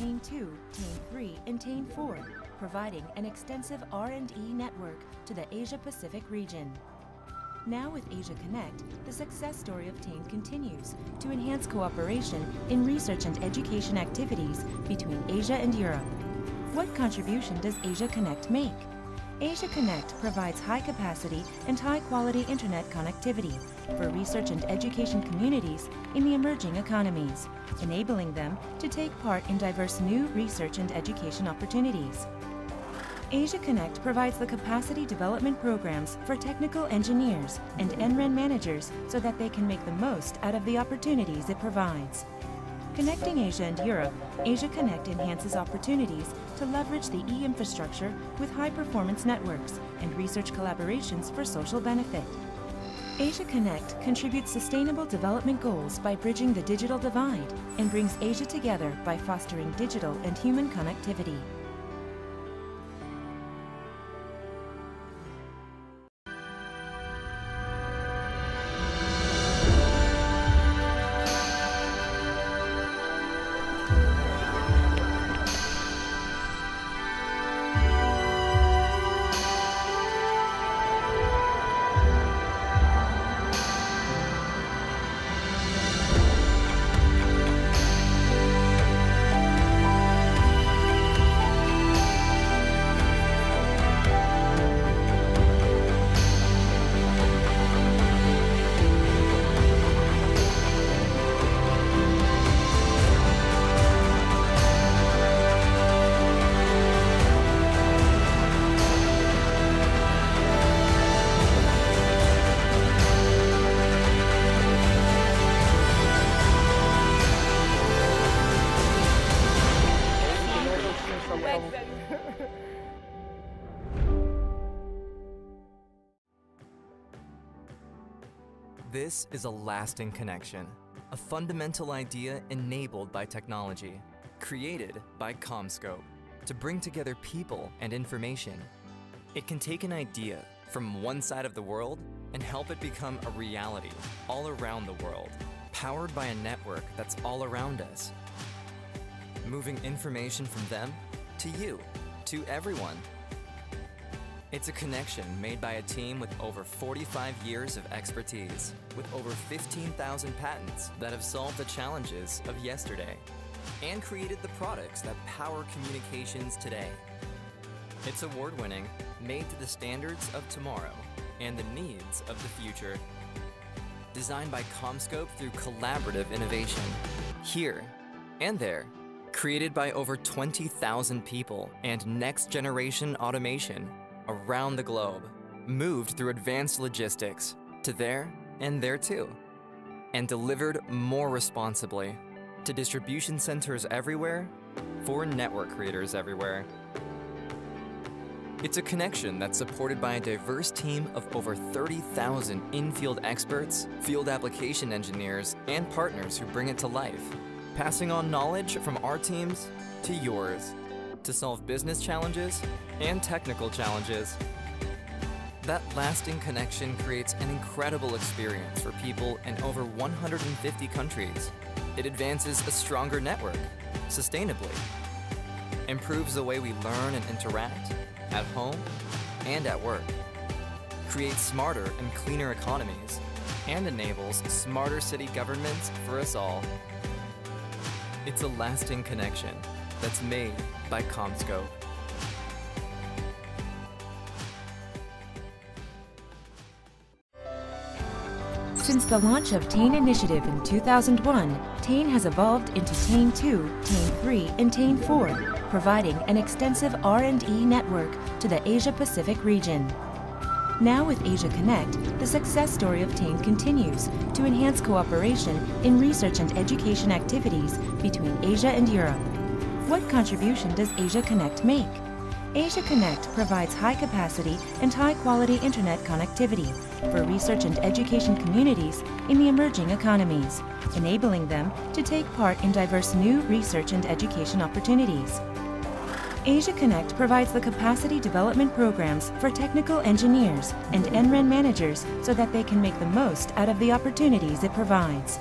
TANE 2, TANE 3, and TANE 4, providing an extensive R&E network to the Asia-Pacific region. Now with Asia Connect, the success story of TANE continues to enhance cooperation in research and education activities between Asia and Europe. What contribution does Asia Connect make? Asia Connect provides high-capacity and high-quality internet connectivity for research and education communities in the emerging economies, enabling them to take part in diverse new research and education opportunities. Asia Connect provides the capacity development programs for technical engineers and NREN managers so that they can make the most out of the opportunities it provides. Connecting Asia and Europe, Asia Connect enhances opportunities to leverage the e-infrastructure with high-performance networks and research collaborations for social benefit. Asia Connect contributes sustainable development goals by bridging the digital divide and brings Asia together by fostering digital and human connectivity. This is a lasting connection, a fundamental idea enabled by technology, created by CommScope to bring together people and information. It can take an idea from one side of the world and help it become a reality all around the world, powered by a network that's all around us, moving information from them to you, to everyone. It's a connection made by a team with over 45 years of expertise, with over 15,000 patents that have solved the challenges of yesterday and created the products that power communications today. It's award-winning, made to the standards of tomorrow and the needs of the future. Designed by CommScope through collaborative innovation, here and there. Created by over 20,000 people and next-generation automation around the globe, moved through advanced logistics to there and there too, and delivered more responsibly to distribution centers everywhere for network creators everywhere. It's a connection that's supported by a diverse team of over 30,000 in-field experts, field application engineers, and partners who bring it to life, passing on knowledge from our teams to yours to solve business challenges and technical challenges. That lasting connection creates an incredible experience for people in over 150 countries. It advances a stronger network, sustainably, improves the way we learn and interact, at home and at work, creates smarter and cleaner economies, and enables smarter city governments for us all. It's a lasting connection that's made by CommScope. Since the launch of TANE Initiative in 2001, TANE has evolved into TANE 2, TANE 3, and TANE 4, providing an extensive R&E network to the Asia-Pacific region. Now with Asia Connect, the success story of TANE continues to enhance cooperation in research and education activities between Asia and Europe. What contribution does Asia Connect make? Asia Connect provides high-capacity and high-quality internet connectivity for research and education communities in the emerging economies, enabling them to take part in diverse new research and education opportunities. Asia Connect provides the capacity development programs for technical engineers and NREN managers so that they can make the most out of the opportunities it provides.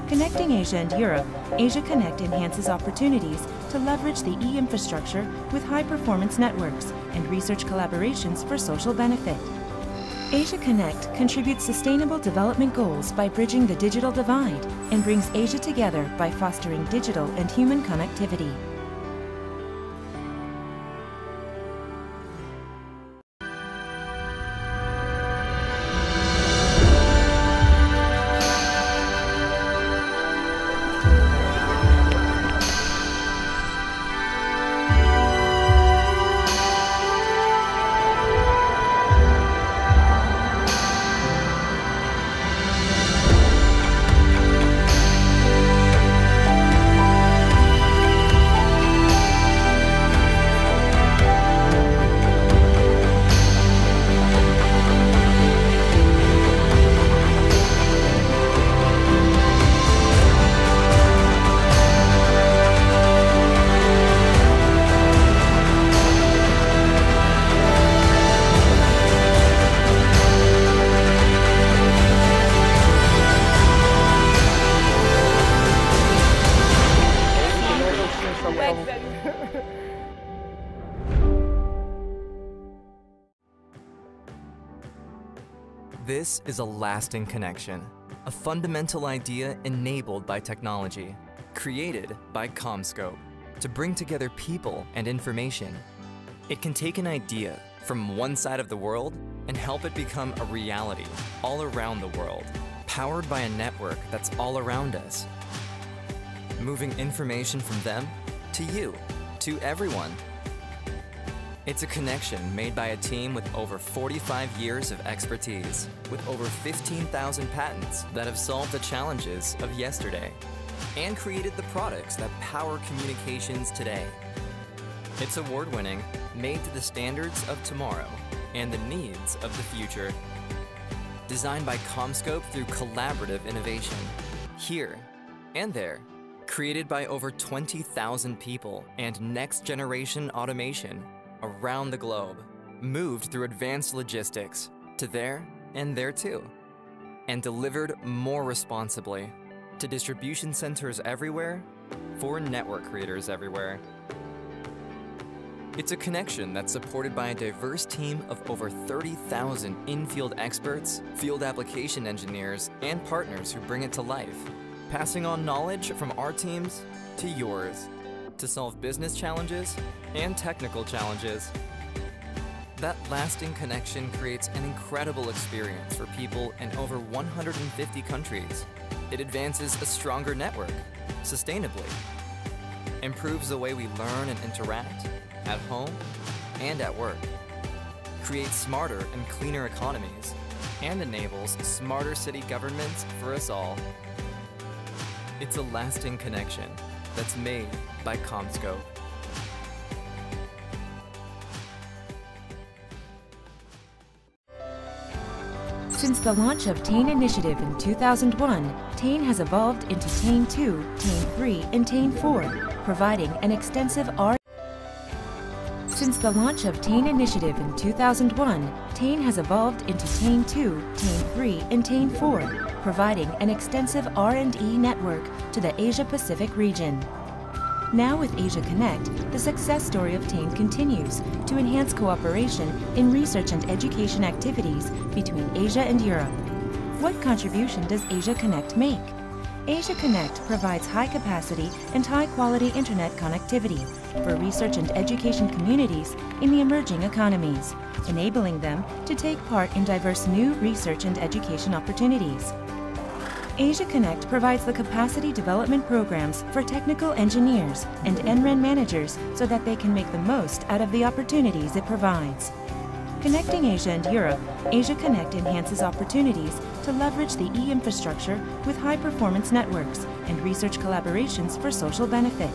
Connecting Asia and Europe, Asia Connect enhances opportunities to leverage the e-infrastructure with high-performance networks and research collaborations for social benefit. Asia Connect contributes sustainable development goals by bridging the digital divide and brings Asia together by fostering digital and human connectivity. This is a lasting connection, a fundamental idea enabled by technology, created by CommScope to bring together people and information. It can take an idea from one side of the world and help it become a reality all around the world, powered by a network that's all around us, moving information from them to you, to everyone. It's a connection made by a team with over 45 years of expertise, with over 15,000 patents that have solved the challenges of yesterday and created the products that power communications today. It's award-winning, made to the standards of tomorrow and the needs of the future. Designed by CommScope through collaborative innovation, here and there. Created by over 20,000 people and next-generation automation around the globe, moved through advanced logistics to there and there too, and delivered more responsibly to distribution centers everywhere for network creators everywhere. It's a connection that's supported by a diverse team of over 30,000 in-field experts, field application engineers, and partners who bring it to life, passing on knowledge from our teams to yours to solve business challenges and technical challenges. That lasting connection creates an incredible experience for people in over 150 countries. It advances a stronger network, sustainably, improves the way we learn and interact at home and at work, creates smarter and cleaner economies, and enables smarter city governments for us all. It's a lasting connection that's made by CommScope. Since the launch of TAIN Initiative in 2001, TAIN has evolved into TAIN 2, TAIN 3, and TAIN 4, providing an extensive Since the launch of TAIN Initiative in 2001, TAIN has evolved into TAIN 2, TAIN 3, and TAIN 4, providing an extensive R&E network to the Asia-Pacific region. Now with Asia Connect, the success story of TAIN continues to enhance cooperation in research and education activities between Asia and Europe. What contribution does Asia Connect make? Asia Connect provides high-capacity and high-quality internet connectivity for research and education communities in the emerging economies, enabling them to take part in diverse new research and education opportunities. Asia Connect provides the capacity development programs for technical engineers and NREN managers so that they can make the most out of the opportunities it provides. Connecting Asia and Europe, Asia Connect enhances opportunities to leverage the e-infrastructure with high-performance networks and research collaborations for social benefit.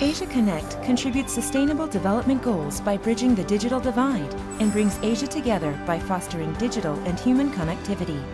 Asia Connect contributes sustainable development goals by bridging the digital divide and brings Asia together by fostering digital and human connectivity.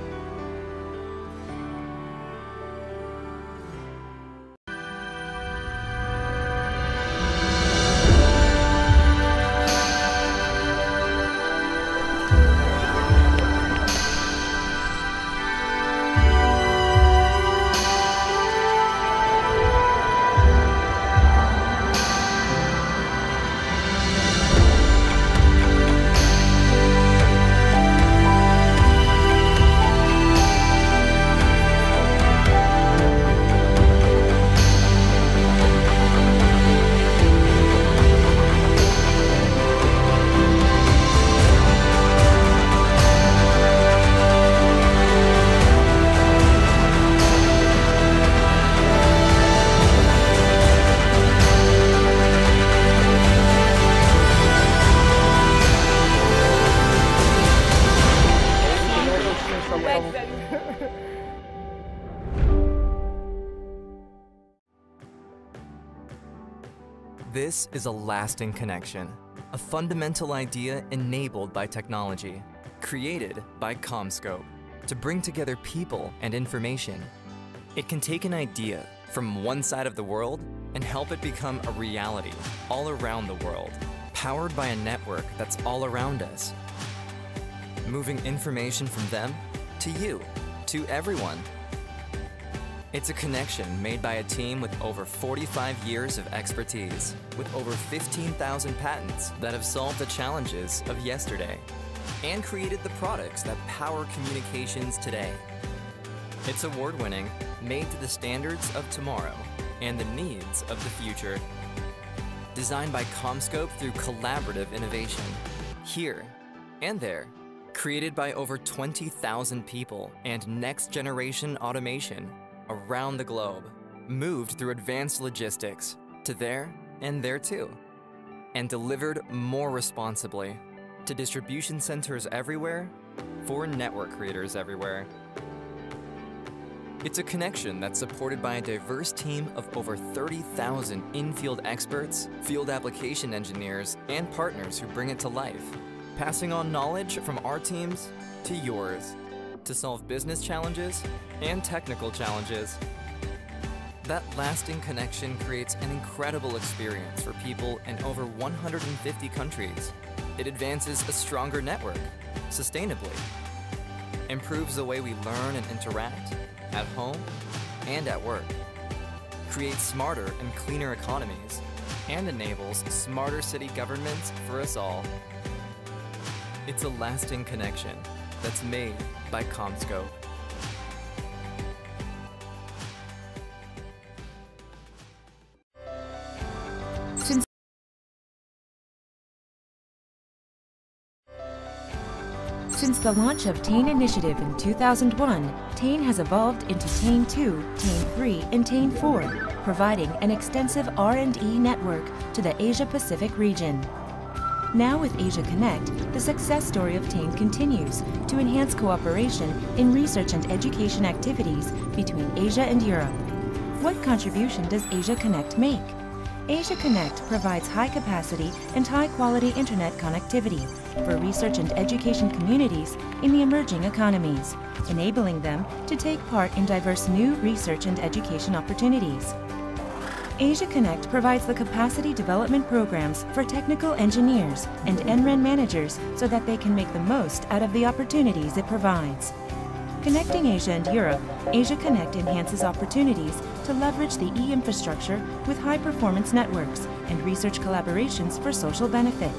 This is a lasting connection, a fundamental idea enabled by technology, created by CommScope to bring together people and information. It can take an idea from one side of the world and help it become a reality all around the world, powered by a network that's all around us, moving information from them to you, to everyone. It's a connection made by a team with over 45 years of expertise, with over 15,000 patents that have solved the challenges of yesterday and created the products that power communications today. It's award-winning, made to the standards of tomorrow and the needs of the future. Designed by CommScope through collaborative innovation, here and there. Created by over 20,000 people and next-generation automation around the globe, moved through advanced logistics to there and there too, and delivered more responsibly to distribution centers everywhere for network creators everywhere. It's a connection that's supported by a diverse team of over 30,000 in-field experts, field application engineers, and partners who bring it to life, passing on knowledge from our teams to yours to solve business challenges and technical challenges. That lasting connection creates an incredible experience for people in over 150 countries. It advances a stronger network, sustainably, improves the way we learn and interact at home and at work, creates smarter and cleaner economies, and enables smarter city governments for us all. It's a lasting connection that's made by CommScope. Since the launch of TAIN Initiative in 2001, TAIN has evolved into TAIN 2, TAIN 3, and TAIN 4, providing an extensive R&E network to the Asia-Pacific region. Now with Asia Connect, the success story of TAIN continues to enhance cooperation in research and education activities between Asia and Europe. What contribution does Asia Connect make? Asia Connect provides high-capacity and high-quality internet connectivity for research and education communities in the emerging economies, enabling them to take part in diverse new research and education opportunities. Asia Connect provides the capacity development programs for technical engineers and NREN managers so that they can make the most out of the opportunities it provides. Connecting Asia and Europe, Asia Connect enhances opportunities to leverage the e-infrastructure with high-performance networks and research collaborations for social benefit.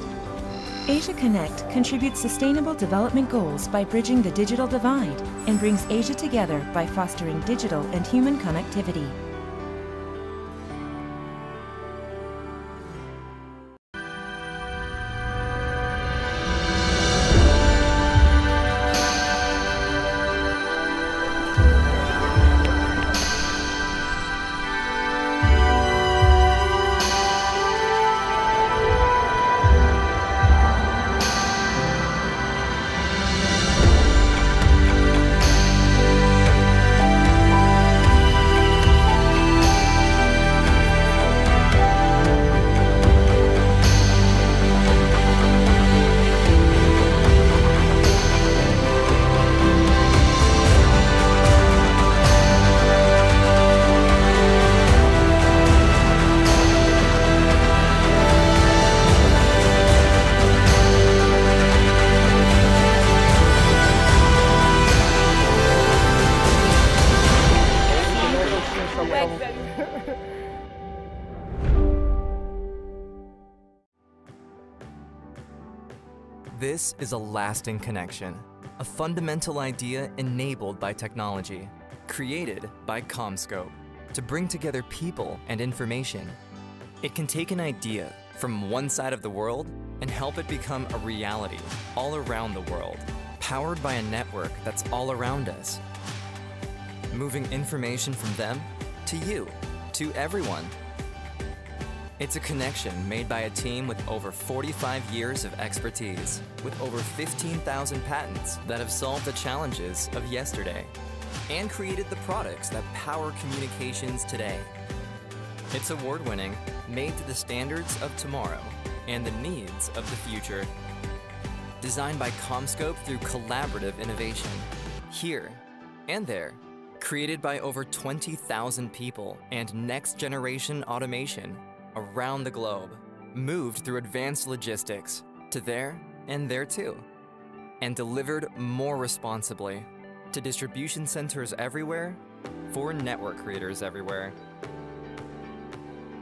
Asia Connect contributes sustainable development goals by bridging the digital divide and brings Asia together by fostering digital and human connectivity. This is a lasting connection, a fundamental idea enabled by technology, created by CommScope to bring together people and information. It can take an idea from one side of the world and help it become a reality all around the world, powered by a network that's all around us, moving information from them to you, to everyone. It's a connection made by a team with over 45 years of expertise, with over 15,000 patents that have solved the challenges of yesterday and created the products that power communications today. It's award-winning, made to the standards of tomorrow and the needs of the future. Designed by CommScope through collaborative innovation, here and there. Created by over 20,000 people and next-generation automation around the globe. Moved through advanced logistics to there and there too. And delivered more responsibly to distribution centers everywhere for network creators everywhere.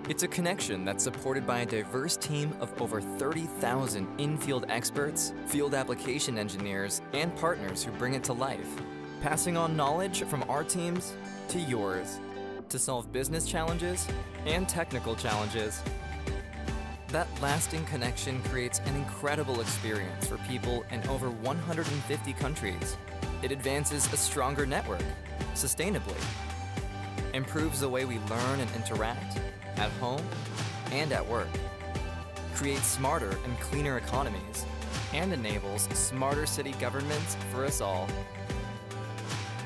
It's a connection that's supported by a diverse team of over 30,000 in-field experts, field application engineers, and partners who bring it to life. Passing on knowledge from our teams to yours to solve business challenges and technical challenges. That lasting connection creates an incredible experience for people in over 150 countries. It advances a stronger network, sustainably, improves the way we learn and interact, at home and at work, creates smarter and cleaner economies, and enables smarter city governments for us all.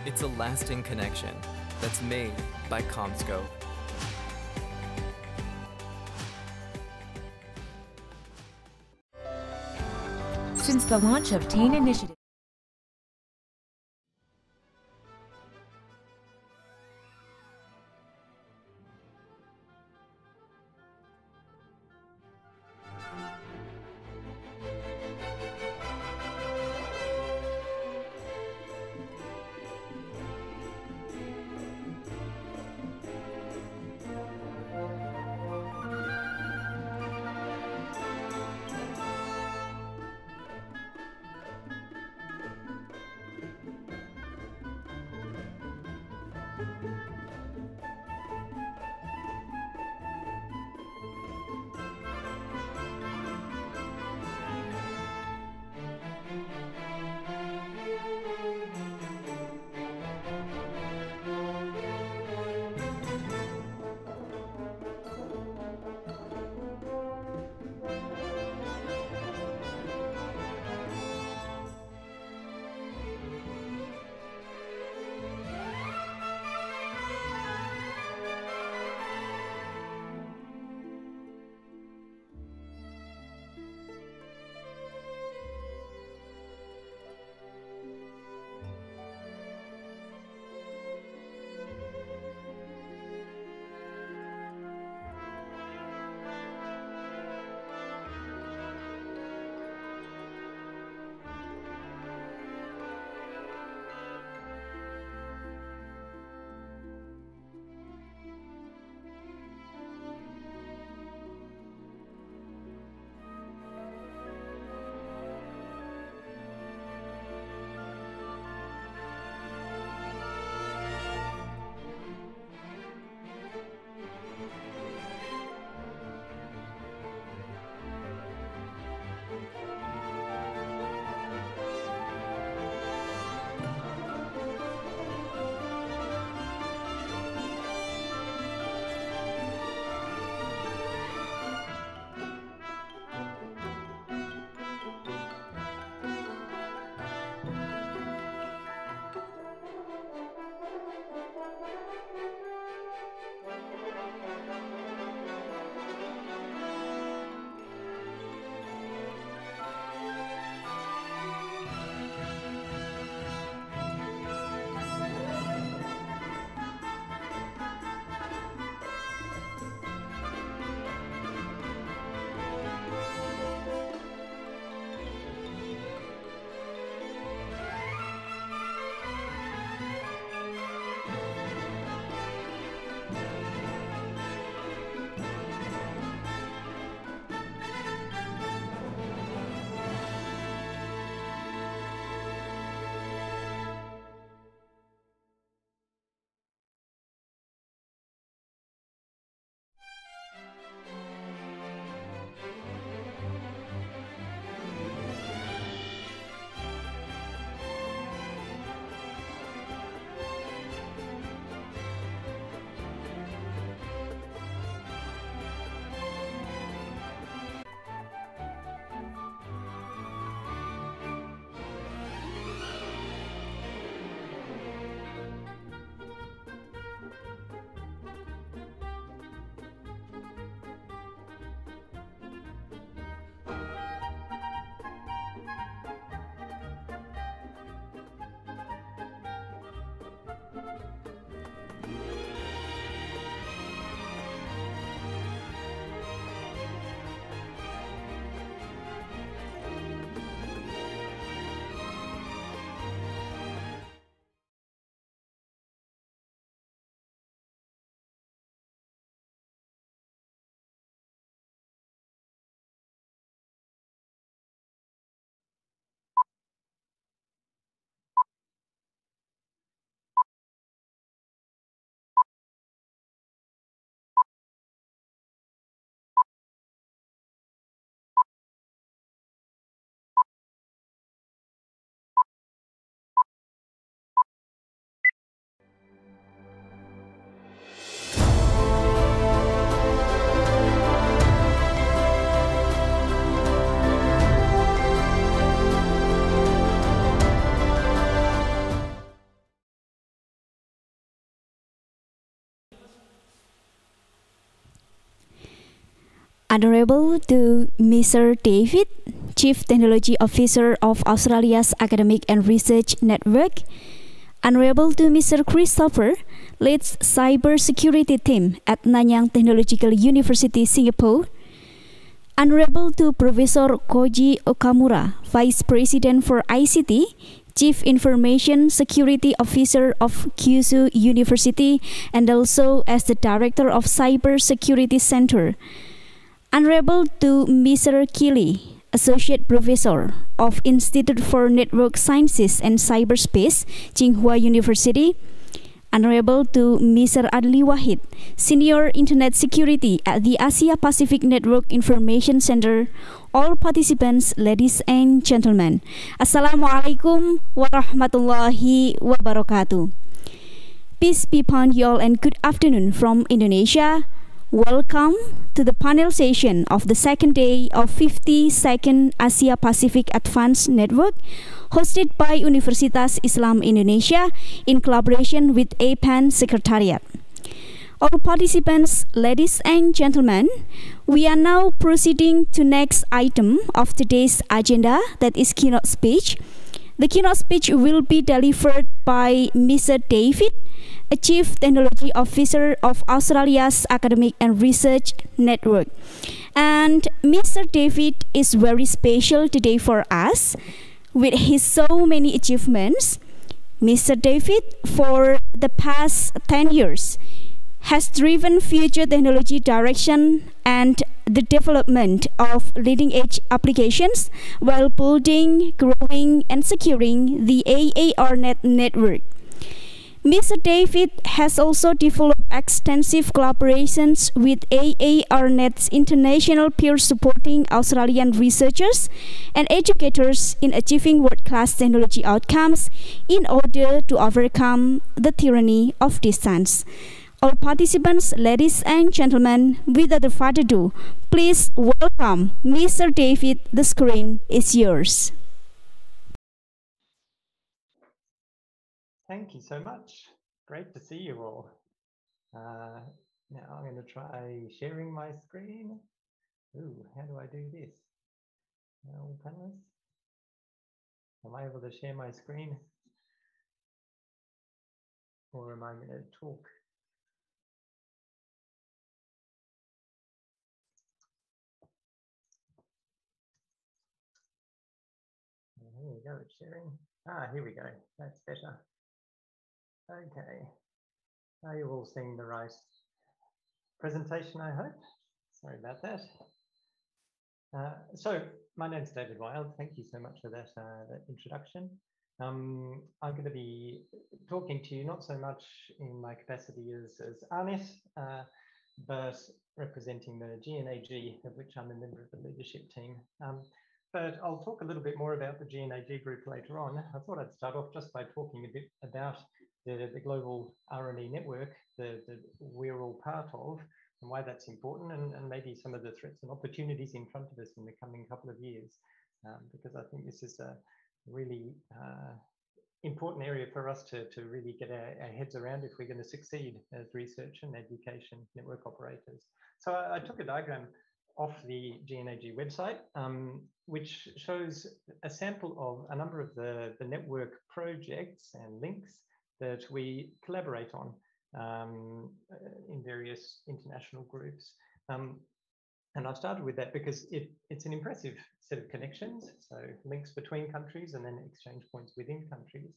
It's a lasting connection that's made by CommScope. Since the launch of TAIN Initiative, Honorable to Mr. David, Chief Technology Officer of Australia's Academic and Research Network. Honorable to Mr. Christopher, leads Cyber Security Team at Nanyang Technological University, Singapore. Honorable to Professor Koji Okamura, Vice President for ICT, Chief Information Security Officer of Kyushu University, and also as the Director of Cyber Security Center. Honorable to Mr. Kili, Associate Professor of Institute for Network Sciences and Cyberspace, Tsinghua University. Honorable to Mr. Adli Wahid, Senior Internet Security at the Asia Pacific Network Information Center. All participants, ladies and gentlemen, Assalamualaikum warahmatullahi wabarakatuh. Peace be upon you all and good afternoon from Indonesia. Welcome to the panel session of the second day of 52nd Asia Pacific Advanced Network, hosted by Universitas Islam Indonesia in collaboration with APAN Secretariat. All participants, ladies and gentlemen, we are now proceeding to next item of today's agenda, that is keynote speech. The keynote speech will be delivered by Mr. David, a Chief Technology Officer of Australia's Academic and Research Network. And Mr. David is very special today for us with his so many achievements. Mr. David, for the past 10 years, has driven future technology direction and the development of leading-edge applications while building, growing, and securing the AARNet network. Mr. David has also developed extensive collaborations with AARNet's international peers supporting Australian researchers and educators in achieving world-class technology outcomes in order to overcome the tyranny of distance. All participants, ladies and gentlemen, without further ado, please welcome Mr. David. The screen is yours. Thank you so much. Great to see you all. Now I'm going to try sharing my screen. Ooh, how do I do this? All panelists, am I able to share my screen? Or am I going to talk? Here we go, it's sharing. Here we go, that's better. Okay, are you all seeing the right presentation, I hope? Sorry about that. So my name's David Wild. Thank you so much for that, that introduction. I'm going to be talking to you not so much in my capacity as AARNet, but representing the GNAG, of which I'm a member of the leadership team. But I'll talk a little bit more about the GNAG group later on. I thought I'd start off just by talking a bit about the global RNE network that we're all part of and why that's important, and maybe some of the threats and opportunities in front of us in the coming couple of years, because I think this is a really important area for us to really get our heads around if we're going to succeed as research and education network operators. So I took a diagram off the GNAG website, which shows a sample of a number of the network projects and links that we collaborate on in various international groups. And I've started with that because it's an impressive set of connections, so links between countries and then exchange points within countries.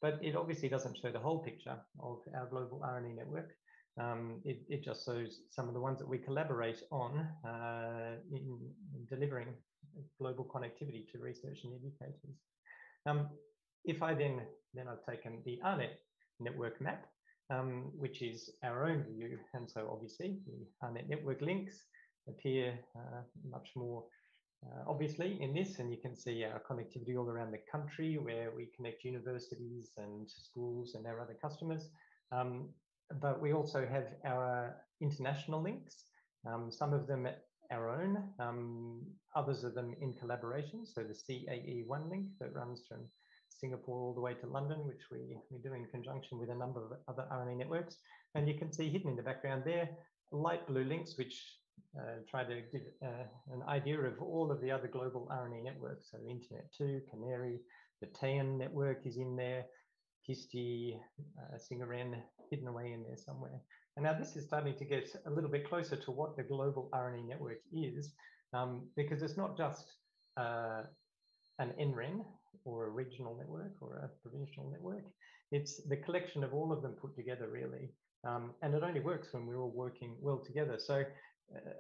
But it obviously doesn't show the whole picture of our global RNE network. It just shows some of the ones that we collaborate on in delivering global connectivity to research and educators. If I then I've taken the AARNet network map, which is our own view, and so obviously the AARNet network links appear much more obviously in this, and you can see our connectivity all around the country where we connect universities and schools and our other customers. But we also have our international links, some of them our own, others of them in collaboration. So the CAE1 link that runs from Singapore all the way to London, which we do in conjunction with a number of other RNA networks. And you can see hidden in the background there, light blue links, which try to give an idea of all of the other global RNA networks. So Internet2, Canary, the TAN network is in there, Kisti, Singaren, hidden away in there somewhere. And now this is starting to get a little bit closer to what the global RNA network is, because it's not just an NREN or a regional network or a provincial network. It's the collection of all of them put together, really. And it only works when we're all working well together. So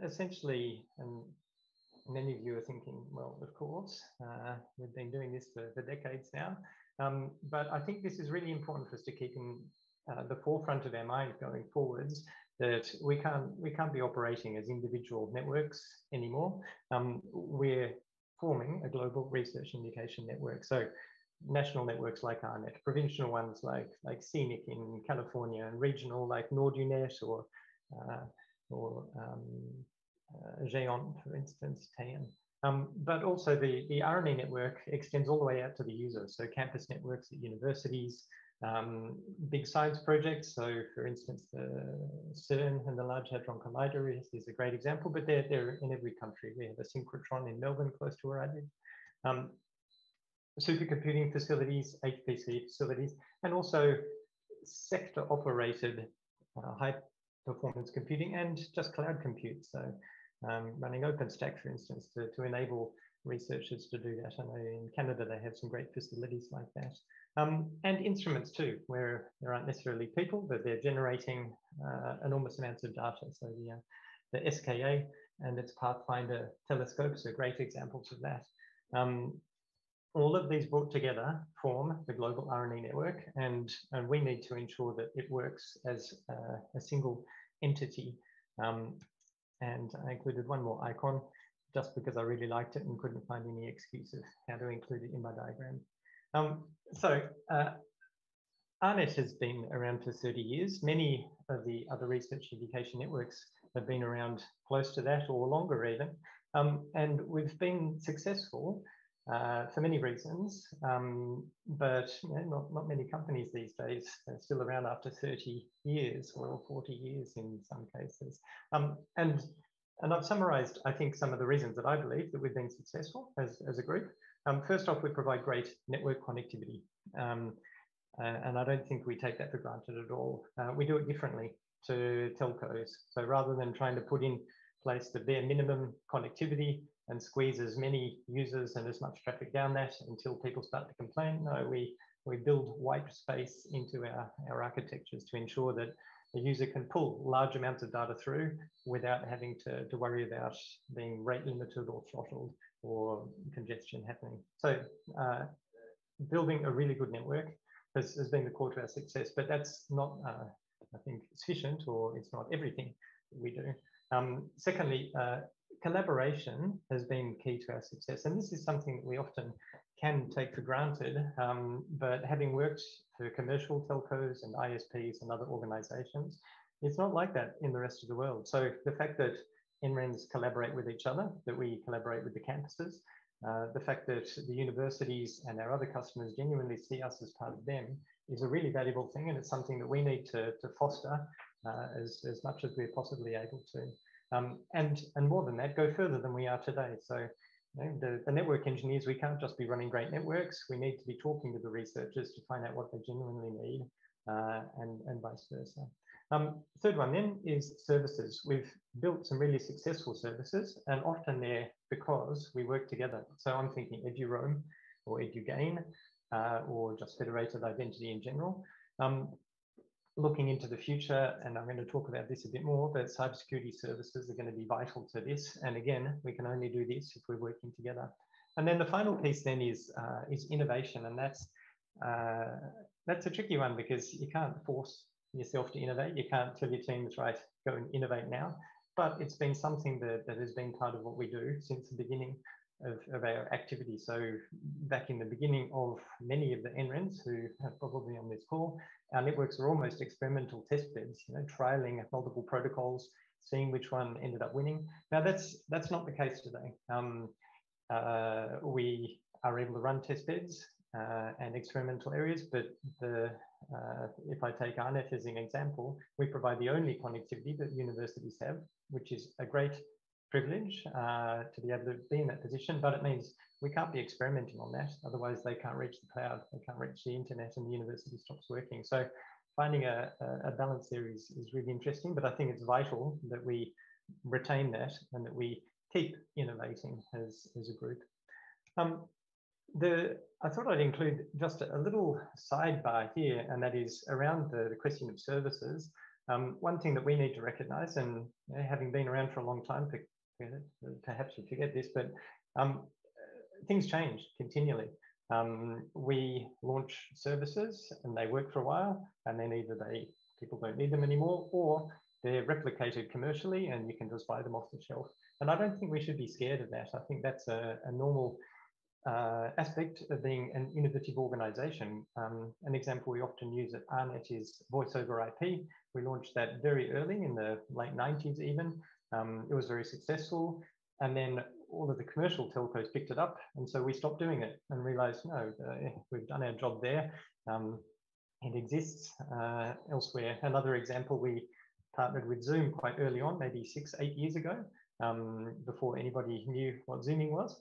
essentially, and many of you are thinking, well, of course, we've been doing this for decades now. But I think this is really important for us to keep in the forefront of our mind going forwards, that we can't be operating as individual networks anymore. We're forming a global research indication network. So national networks like ARNet, provincial ones like CNIC in California, and regional like NordUnet or Géant, for instance, TAN. But also the RNA network extends all the way out to the user. So campus networks at universities, big science projects. So for instance, the CERN and the Large Hadron Collider is a great example, but they're in every country. We have a synchrotron in Melbourne, close to where I live. Supercomputing facilities, HPC facilities, and also sector operated high performance computing and just cloud compute. So running OpenStack, for instance, to enable researchers to do that. I know in Canada, they have some great facilities like that. And instruments too, where there aren't necessarily people, but they're generating enormous amounts of data. So the SKA and its Pathfinder telescopes are great examples of that. All of these brought together form the global RNA network, and we need to ensure that it works as a single entity. And I included one more icon just because I really liked it and couldn't find any excuse of how to include it in my diagram. ARNet has been around for 30 years. Many of the other research education networks have been around close to that or longer even. And we've been successful for many reasons, but not many companies these days are still around after 30 years or 40 years in some cases. And I've summarized, I think, some of the reasons that I believe that we've been successful as a group. First off, we provide great network connectivity. And I don't think we take that for granted at all. We do it differently to telcos. So rather than trying to put in place the bare minimum connectivity and squeeze as many users and as much traffic down that until people start to complain, no, we build white space into our architectures to ensure that the user can pull large amounts of data through without having to worry about being rate limited or throttled or congestion happening. So building a really good network has been the core to our success, but that's not, I think, sufficient, or it's not everything we do. Secondly, collaboration has been key to our success, and this is something that we often can take for granted, but having worked for commercial telcos and ISPs and other organizations, it's not like that in the rest of the world. So the fact that NRENs collaborate with each other, that we collaborate with the campuses, the fact that the universities and our other customers genuinely see us as part of them is a really valuable thing, and it's something that we need to foster as much as we're possibly able to. And more than that, go further than we are today. So the network engineers, we can't just be running great networks. We need to be talking to the researchers to find out what they genuinely need, and vice versa. Third one then is services. We've built some really successful services, and often they're because we work together. So I'm thinking EduRoam or EduGain, or just federated identity in general. Looking into the future, and I'm going to talk about this a bit more, but cybersecurity services are going to be vital to this. And again, we can only do this if we're working together. And then the final piece then is innovation, and that's a tricky one because you can't force yourself to innovate. You can't tell your teams, right, go and innovate now. But it's been something that has been part of what we do since the beginning of our activity. So back in the beginning of many of the NRENs who are probably on this call, our networks are almost experimental test beds, trialing multiple protocols, seeing which one ended up winning. Now that's not the case today. We are able to run test beds and experimental areas, but if I take ARNet as an example, we provide the only connectivity that universities have which is a great privilege to be able to be in that position, but it means we can't be experimenting on that. Otherwise, they can't reach the cloud, they can't reach the internet, and the university stops working. So finding a balance there is really interesting, but I think it's vital that we retain that and that we keep innovating as a group. I thought I'd include just a little sidebar here, and that is around the question of services. One thing that we need to recognize, and having been around for a long time, perhaps you forget this, but things change continually. We launch services and they work for a while, and then either people don't need them anymore, or they're replicated commercially and you can just buy them off the shelf. And I don't think we should be scared of that. I think that's a normal aspect of being an innovative organization. An example we often use at ARNet is voice over IP. We launched that very early in the late 90s even. It was very successful. And then all of the commercial telcos picked it up. And so we stopped doing it and realized, no, we've done our job there. It exists elsewhere. Another example, we partnered with Zoom quite early on, maybe 6-8 years ago, before anybody knew what Zooming was.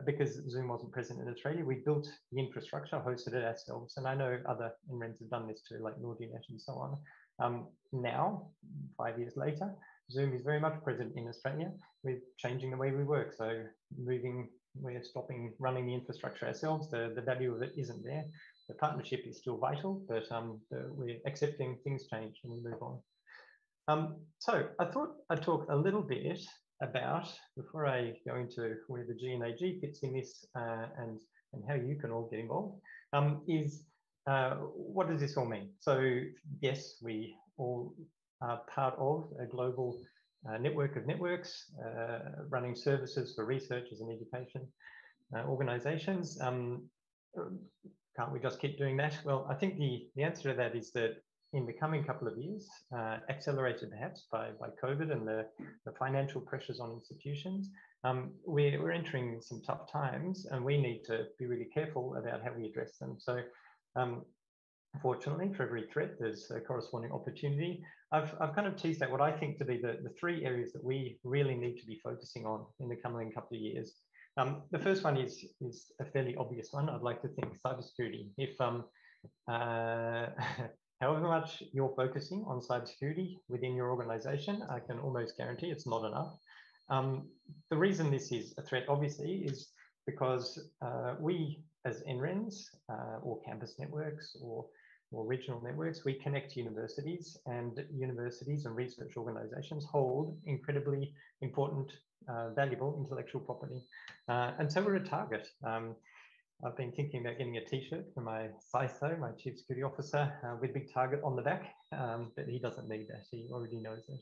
Because Zoom wasn't present in Australia, we built the infrastructure, hosted it ourselves. And I know other NRENs have done this too, like Nordinet and so on. Now, 5 years later, Zoom is very much present in Australia. We're changing the way we work. So we're stopping running the infrastructure ourselves. The value of it isn't there. The partnership is still vital, but we're accepting things change and we move on. So I thought I'd talk a little bit about, before I go into where the G&AG fits in this and how you can all get involved, is what does this all mean? So yes, we all are part of a global network of networks running services for researchers and education organizations. Can't we just keep doing that? Well, I think the answer to that is that in the coming couple of years, accelerated perhaps by COVID and the financial pressures on institutions, we're entering some tough times and we need to be really careful about how we address them. So fortunately, for every threat, there's a corresponding opportunity. I've kind of teased out what I think to be the three areas that we really need to be focusing on in the coming couple of years. The first one is a fairly obvious one. I'd like to think cybersecurity. If however much you're focusing on cybersecurity within your organization, I can almost guarantee it's not enough. The reason this is a threat, obviously, is because we as NRENs or campus networks or regional networks, we connect universities, and universities and research organizations hold incredibly important, valuable intellectual property. And so we're a target. I've been thinking about getting a t-shirt for my CISO, my Chief Security Officer, with big target on the back, but he doesn't need that, he already knows it.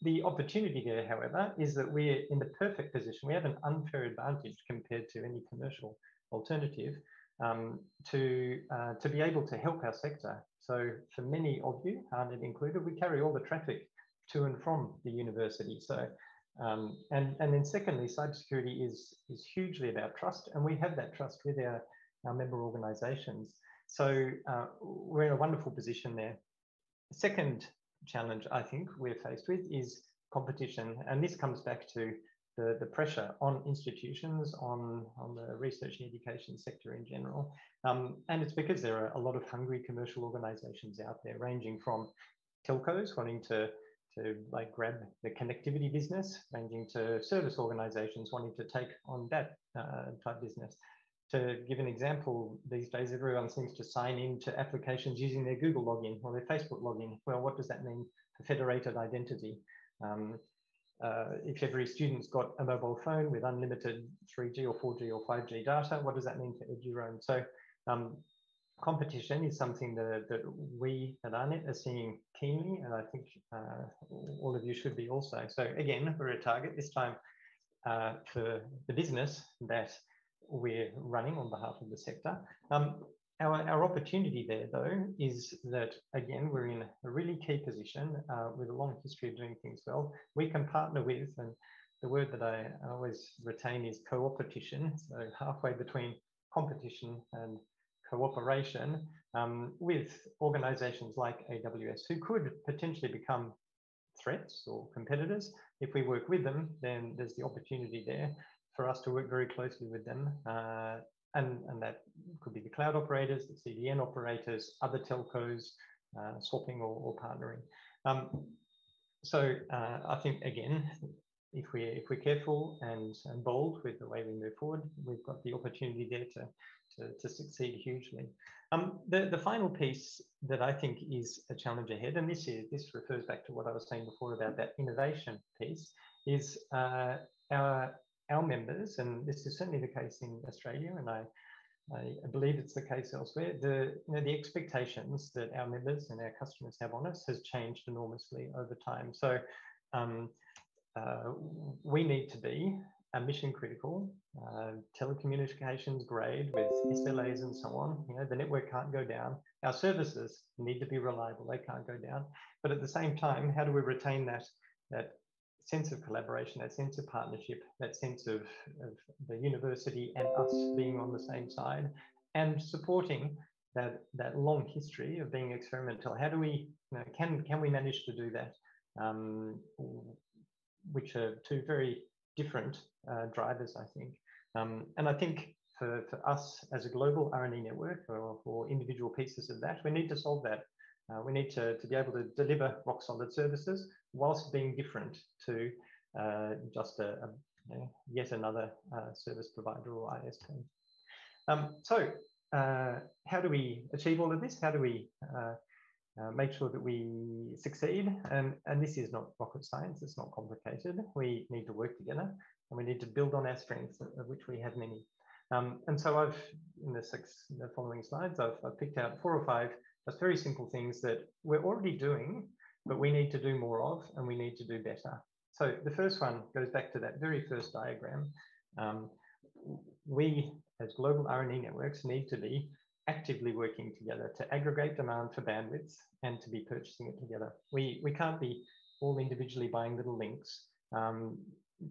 The opportunity there, however, is that we're in the perfect position. We have an unfair advantage compared to any commercial alternative to be able to help our sector. So for many of you, ARNet included, we carry all the traffic to and from the university. So and then secondly, cybersecurity is hugely about trust, and we have that trust with our member organizations. So we're in a wonderful position there. The second challenge I think we're faced with is competition, and this comes back to the pressure on institutions, on the research and education sector in general. And it's because there are a lot of hungry commercial organizations out there, ranging from telcos wanting to like grab the connectivity business, ranging to service organizations wanting to take on that type business. To give an example, these days everyone seems to sign into applications using their Google login or their Facebook login. Well, what does that mean for federated identity? If every student's got a mobile phone with unlimited 3G or 4G or 5G data, what does that mean for EduRoam? So competition is something that we at ARNet are seeing keenly, and I think all of you should be also. So again, we're a target this time for the business that we're running on behalf of the sector. Our opportunity there, though, is that, again, we're in a really key position with a long history of doing things well. We can partner with, and the word that I always retain is co-opetition, so halfway between competition and cooperation with organizations like AWS, who could potentially become threats or competitors. If we work with them, then there's the opportunity there for us to work very closely with them. And that could be the cloud operators, the CDN operators, other telcos, swapping or partnering. So I think, again, if we're careful and bold with the way we move forward, we've got the opportunity there to succeed hugely. The final piece that I think is a challenge ahead, and this refers back to what I was saying before about that innovation piece, is our members, and this is certainly the case in Australia, and I believe it's the case elsewhere. The expectations that our members and our customers have on us has changed enormously over time. So we need to be a mission critical telecommunications grade with SLAs and so on. You know, the network can't go down. Our services need to be reliable. They can't go down. But at the same time, how do we retain that sense of collaboration, that sense of partnership, that sense of the university and us being on the same side, and supporting that long history of being experimental? How do we, can we manage to do that? Which are two very different drivers, I think. And I think for us as a global R&D network, or individual pieces of that, we need to solve that. We need to be able to deliver rock solid services whilst being different to just yet another service provider or ISP. So how do we achieve all of this? How do we make sure that we succeed? And this is not rocket science, it's not complicated. We need to work together and we need to build on our strengths, of which we have many. And so I've, in the following slides, I've picked out 4 or 5 just very simple things that we're already doing, but we need to do more of, and we need to do better. So the first one goes back to that very first diagram. We, as global R&D networks, need to be actively working together to aggregate demand for bandwidth and to be purchasing it together. We can't be all individually buying little links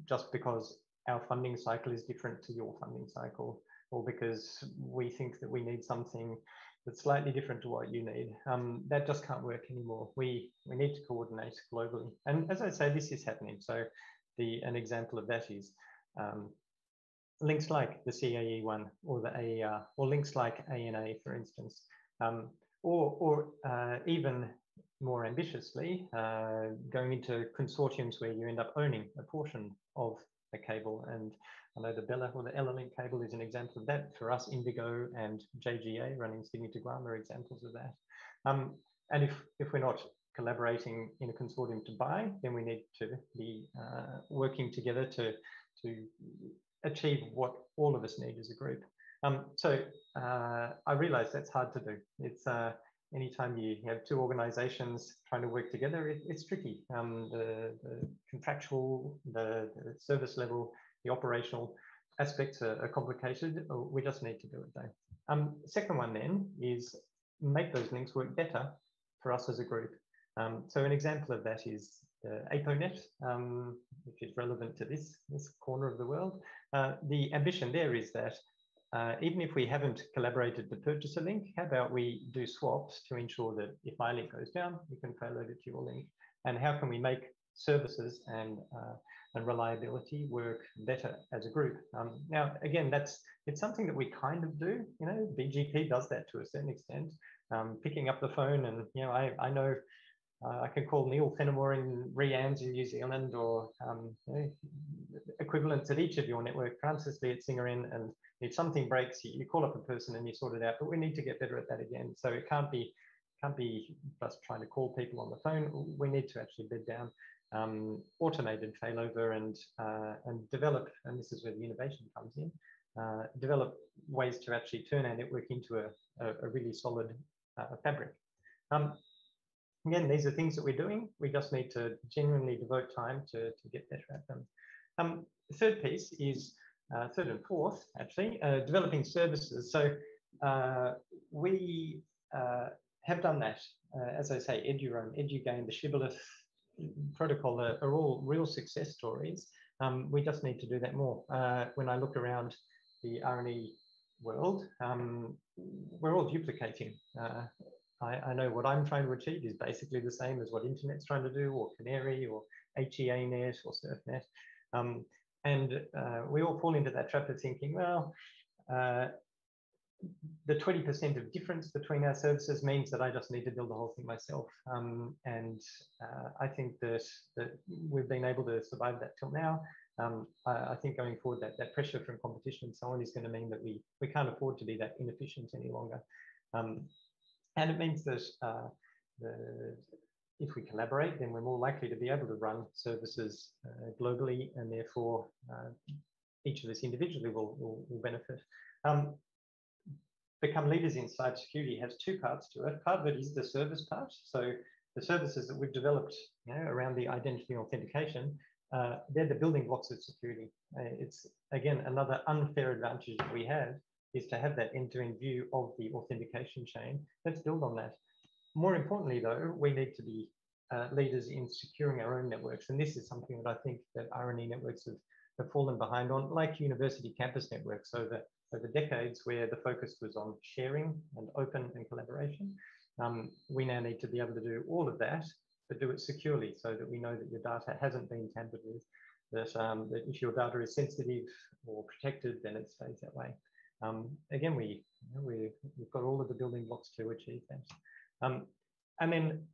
just because our funding cycle is different to your funding cycle, or because we think that we need something that's slightly different to what you need. That just can't work anymore. We need to coordinate globally. And as I say, this is happening. So an example of that is links like the CAE one, or the AER, or links like ANA, for instance, or even more ambitiously, going into consortiums where you end up owning a portion of a cable. And I know the Bella or the Ella-Link cable is an example of that. For us, Indigo and JGA running Sydney to Guam are examples of that. And if we're not collaborating in a consortium to buy, then we need to be working together to achieve what all of us need as a group. So I realize that's hard to do. It's anytime you have 2 organizations trying to work together, it's tricky. The contractual, the service level, the operational aspects are complicated. We just need to do it though. Second one then is make those links work better for us as a group. So an example of that is the APONet, which is relevant to this corner of the world. The ambition there is that even if we haven't collaborated to purchase a link, how about we do swaps to ensure that if my link goes down, we can failover it to your link? And how can we make services and reliability work better as a group? Now, again, it's something that we kind of do. You know, BGP does that to a certain extent, picking up the phone, and you know, I know I can call Neil Fenimore in Rian's in New Zealand, or you know, equivalents at each of your network, Francis Lee at Singarin, and if something breaks, you call up a person and you sort it out. But we need to get better at that again. So it can't be just trying to call people on the phone. We need to actually bed down automated failover and develop, and this is where the innovation comes in, develop ways to actually turn our network into a really solid fabric. Again, these are things that we're doing. We just need to genuinely devote time to get better at them. The third piece is, third and fourth, actually, developing services. So we have done that. As I say, EduRoam, EduGain, the Shibboleth protocol are all real success stories. We just need to do that more. When I look around the R&E world, we're all duplicating I know what I'm trying to achieve is basically the same as what Internet's trying to do, or Canary, or HEANet, or SurfNet. And we all fall into that trap of thinking, well, the 20% of difference between our services means that I just need to build the whole thing myself. I think that we've been able to survive that till now. I think going forward, that pressure from competition and so on is going to mean that we can't afford to be that inefficient any longer. And it means that if we collaborate, then we're more likely to be able to run services globally, and therefore each of us individually will benefit. Become leaders in cybersecurity has two parts to it. Part of it is the service part. So the services that we've developed, around the identity authentication, they're the building blocks of security. It's, again, another unfair advantage that we have is to have that end-to-end view of the authentication chain. Let's build on that. More importantly, though, we need to be leaders in securing our own networks. And this is something that I think that R&E networks have fallen behind on, like university campus networks over decades, where the focus was on sharing and open and collaboration. We now need to be able to do all of that, but do it securely, so that we know that your data hasn't been tampered with, that if your data is sensitive or protected, then it stays that way. Again, we've got all of the building blocks to achieve that. And then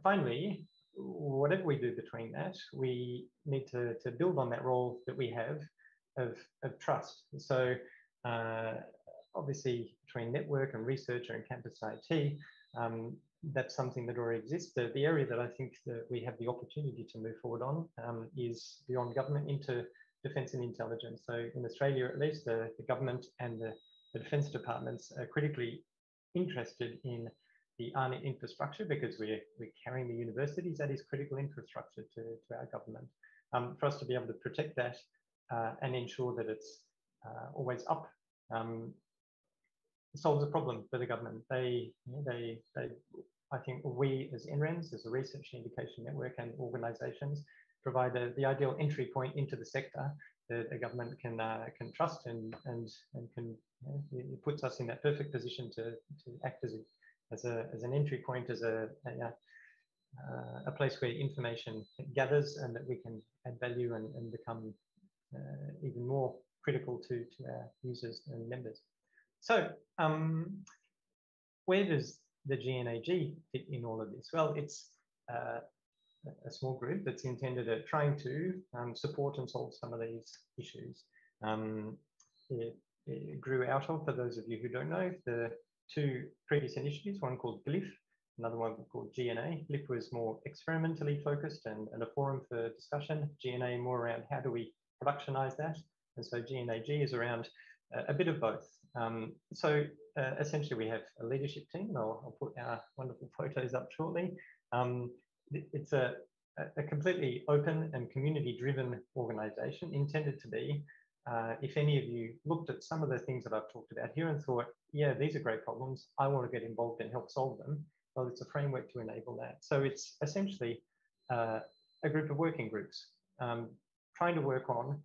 finally, whatever we do between that, we need to build on that role that we have of trust. So obviously, between network and researcher and campus IT, that's something that already exists. The area that I think that we have the opportunity to move forward on is beyond government into defence and intelligence. So in Australia, at least, the government and the defence departments are critically interested in the ARNet infrastructure, because we're carrying the universities. That is critical infrastructure to our government. For us to be able to protect that and ensure that it's always up, solves a problem for the government. I think we as NRENs, as a research and education network, and organisations, provide the ideal entry point into the sector that a government can trust and can, it puts us in that perfect position to act as an entry point, as a place where information gathers, and that we can add value and become even more critical to our users and members. So where does the GNAG fit in all of this? Well, it's a small group that's intended at trying to support and solve some of these issues. It grew out of, for those of you who don't know, the two previous initiatives, one called GLIF, another one called GNA. GLIF was more experimentally focused and a forum for discussion. GNA more around how do we productionize that? And so GNAG is around a bit of both. Essentially we have a leadership team, and I'll put our wonderful photos up shortly. It's a completely open and community-driven organisation, intended to be, if any of you looked at some of the things that I've talked about here and thought, yeah, these are great problems, I want to get involved and help solve them, well, it's a framework to enable that. So it's essentially a group of working groups trying to work on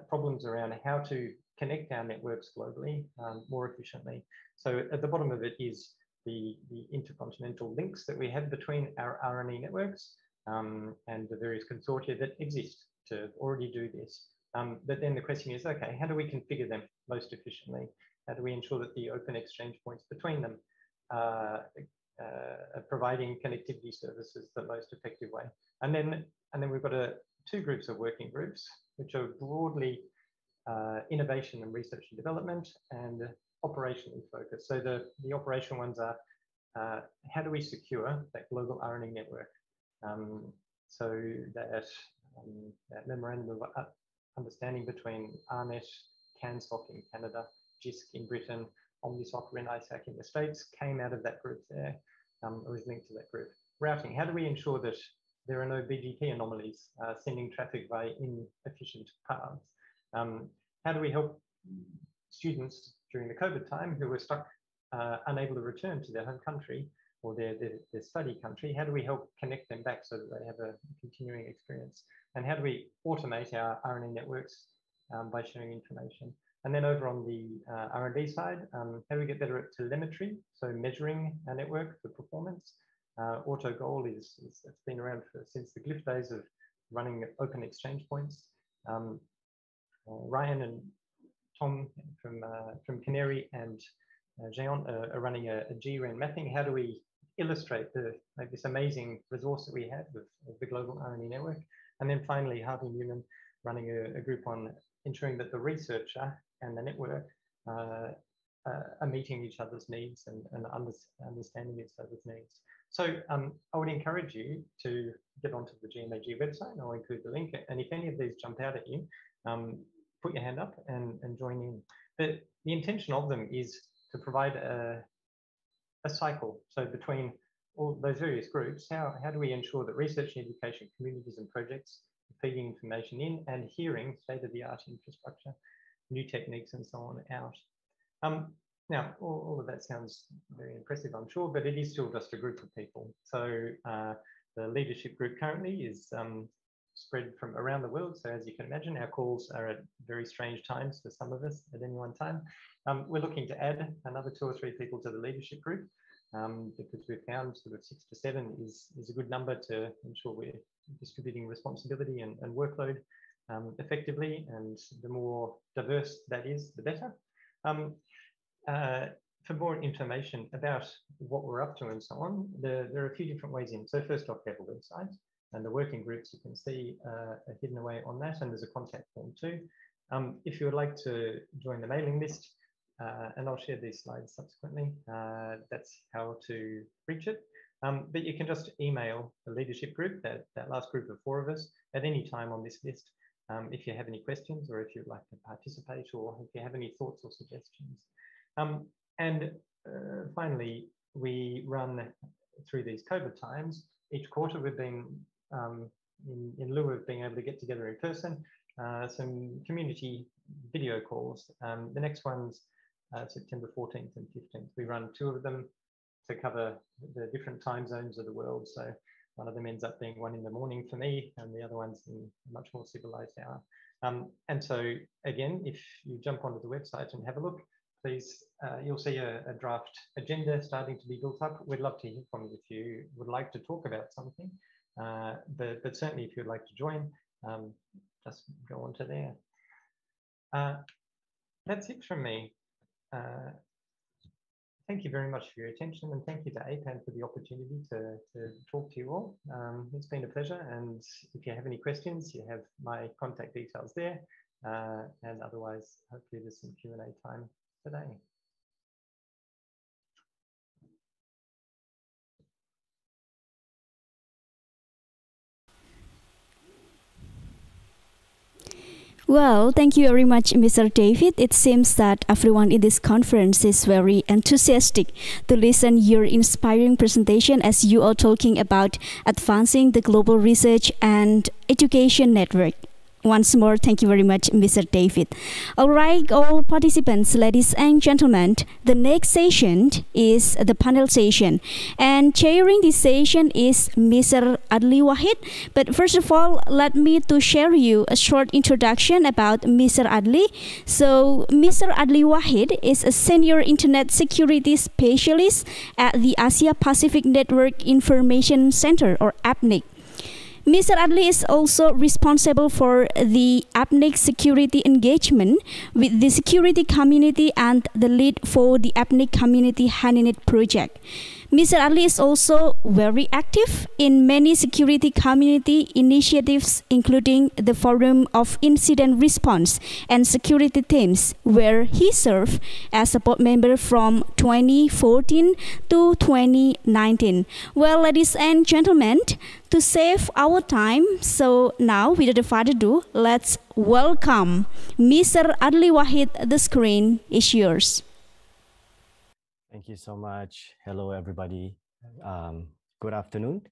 problems around how to connect our networks globally more efficiently. So at the bottom of it is the intercontinental links that we have between our R&E networks and the various consortia that exist to already do this. But then the question is, okay, how do we configure them most efficiently? How do we ensure that the open exchange points between them are providing connectivity services the most effective way? And then we've got two groups of working groups, which are broadly innovation and research and development, and operationally focused. So the operational ones are how do we secure that global R&E network? So that memorandum of understanding between ARNet, CANSOC in Canada, JISC in Britain, OmniSOC and ISAC in the States came out of that group there. It was linked to that group. Routing, how do we ensure that there are no BGP anomalies sending traffic by inefficient paths? How do we help students during the COVID time who were stuck, unable to return to their home country or their study country? How do we help connect them back so that they have a continuing experience? And how do we automate our R&E networks by sharing information? And then over on the R&D side, how do we get better at telemetry? So measuring our network for performance. Auto goal it's been around since the Glyph days of running open exchange points. Ryan and Tom from Canary and Jean are running a GRAN mapping. How do we illustrate this amazing resource that we have of the global R&D network? And then finally, Harvey Newman running a group on ensuring that the researcher and the network are meeting each other's needs and understanding each other's needs. So I would encourage you to get onto the GMAG website, and I'll include the link. And if any of these jump out at you, put your hand up and join in. The intention of them is to provide a cycle. So between all those various groups, how do we ensure that research and education communities and projects are feeding information in and hearing state-of-the-art infrastructure, new techniques and so on out. Now, all of that sounds very impressive, I'm sure, but it is still just a group of people. So the leadership group currently is spread from around the world. So as you can imagine, our calls are at very strange times for some of us at any one time. We're looking to add another 2 or 3 people to the leadership group because we've found sort of 6 to 7 is a good number to ensure we're distributing responsibility and workload effectively. And the more diverse that is, the better. For more information about what we're up to and so on, there are a few different ways in. So first off, we have a website, and the working groups you can see are hidden away on that, and there's a contact form too. If you would like to join the mailing list, and I'll share these slides subsequently, that's how to reach it. But you can just email the leadership group, that last group of 4 of us, at any time on this list, if you have any questions or if you'd like to participate or if you have any thoughts or suggestions. And finally, we run through these COVID times. Each quarter we've been, in lieu of being able to get together in person, some community video calls. The next one's September 14th and 15th. We run 2 of them to cover the different time zones of the world. So one of them ends up being 1 in the morning for me, and the other one's in a much more civilized hour. And so again, if you jump onto the website and have a look, please, you'll see a draft agenda starting to be built up. We'd love to hear from you if you would like to talk about something, but certainly if you'd like to join, just go on to there. That's it from me. Thank you very much for your attention, and thank you to APAN for the opportunity to talk to you all. It's been a pleasure, and if you have any questions, you have my contact details there, and otherwise, hopefully there's some Q&A time today. Well, thank you very much, Mr. David. It seems that everyone in this conference is very enthusiastic to listen your inspiring presentation as you are talking about advancing the global research and education network. Once more, thank you very much, Mr. David. All right, all participants, ladies and gentlemen, the next session is the panel session. And chairing this session is Mr. Adli Wahid. But first of all, let me to share you a short introduction about Mr. Adli. So, Mr. Adli Wahid is a senior internet security specialist at the Asia Pacific Network Information Center, or APNIC. Mr. Adli is also responsible for the APNIC security engagement with the security community and the lead for the APNIC Community HoneyNet project. Mr. Adli is also very active in many security community initiatives, including the Forum of Incident Response and Security Teams, where he served as a board member from 2014 to 2019. Well, ladies and gentlemen, to save our time, so now without further ado, let's welcome Mr. Adli Wahid. The screen is yours. Thank you so much. Hello, everybody. Good afternoon.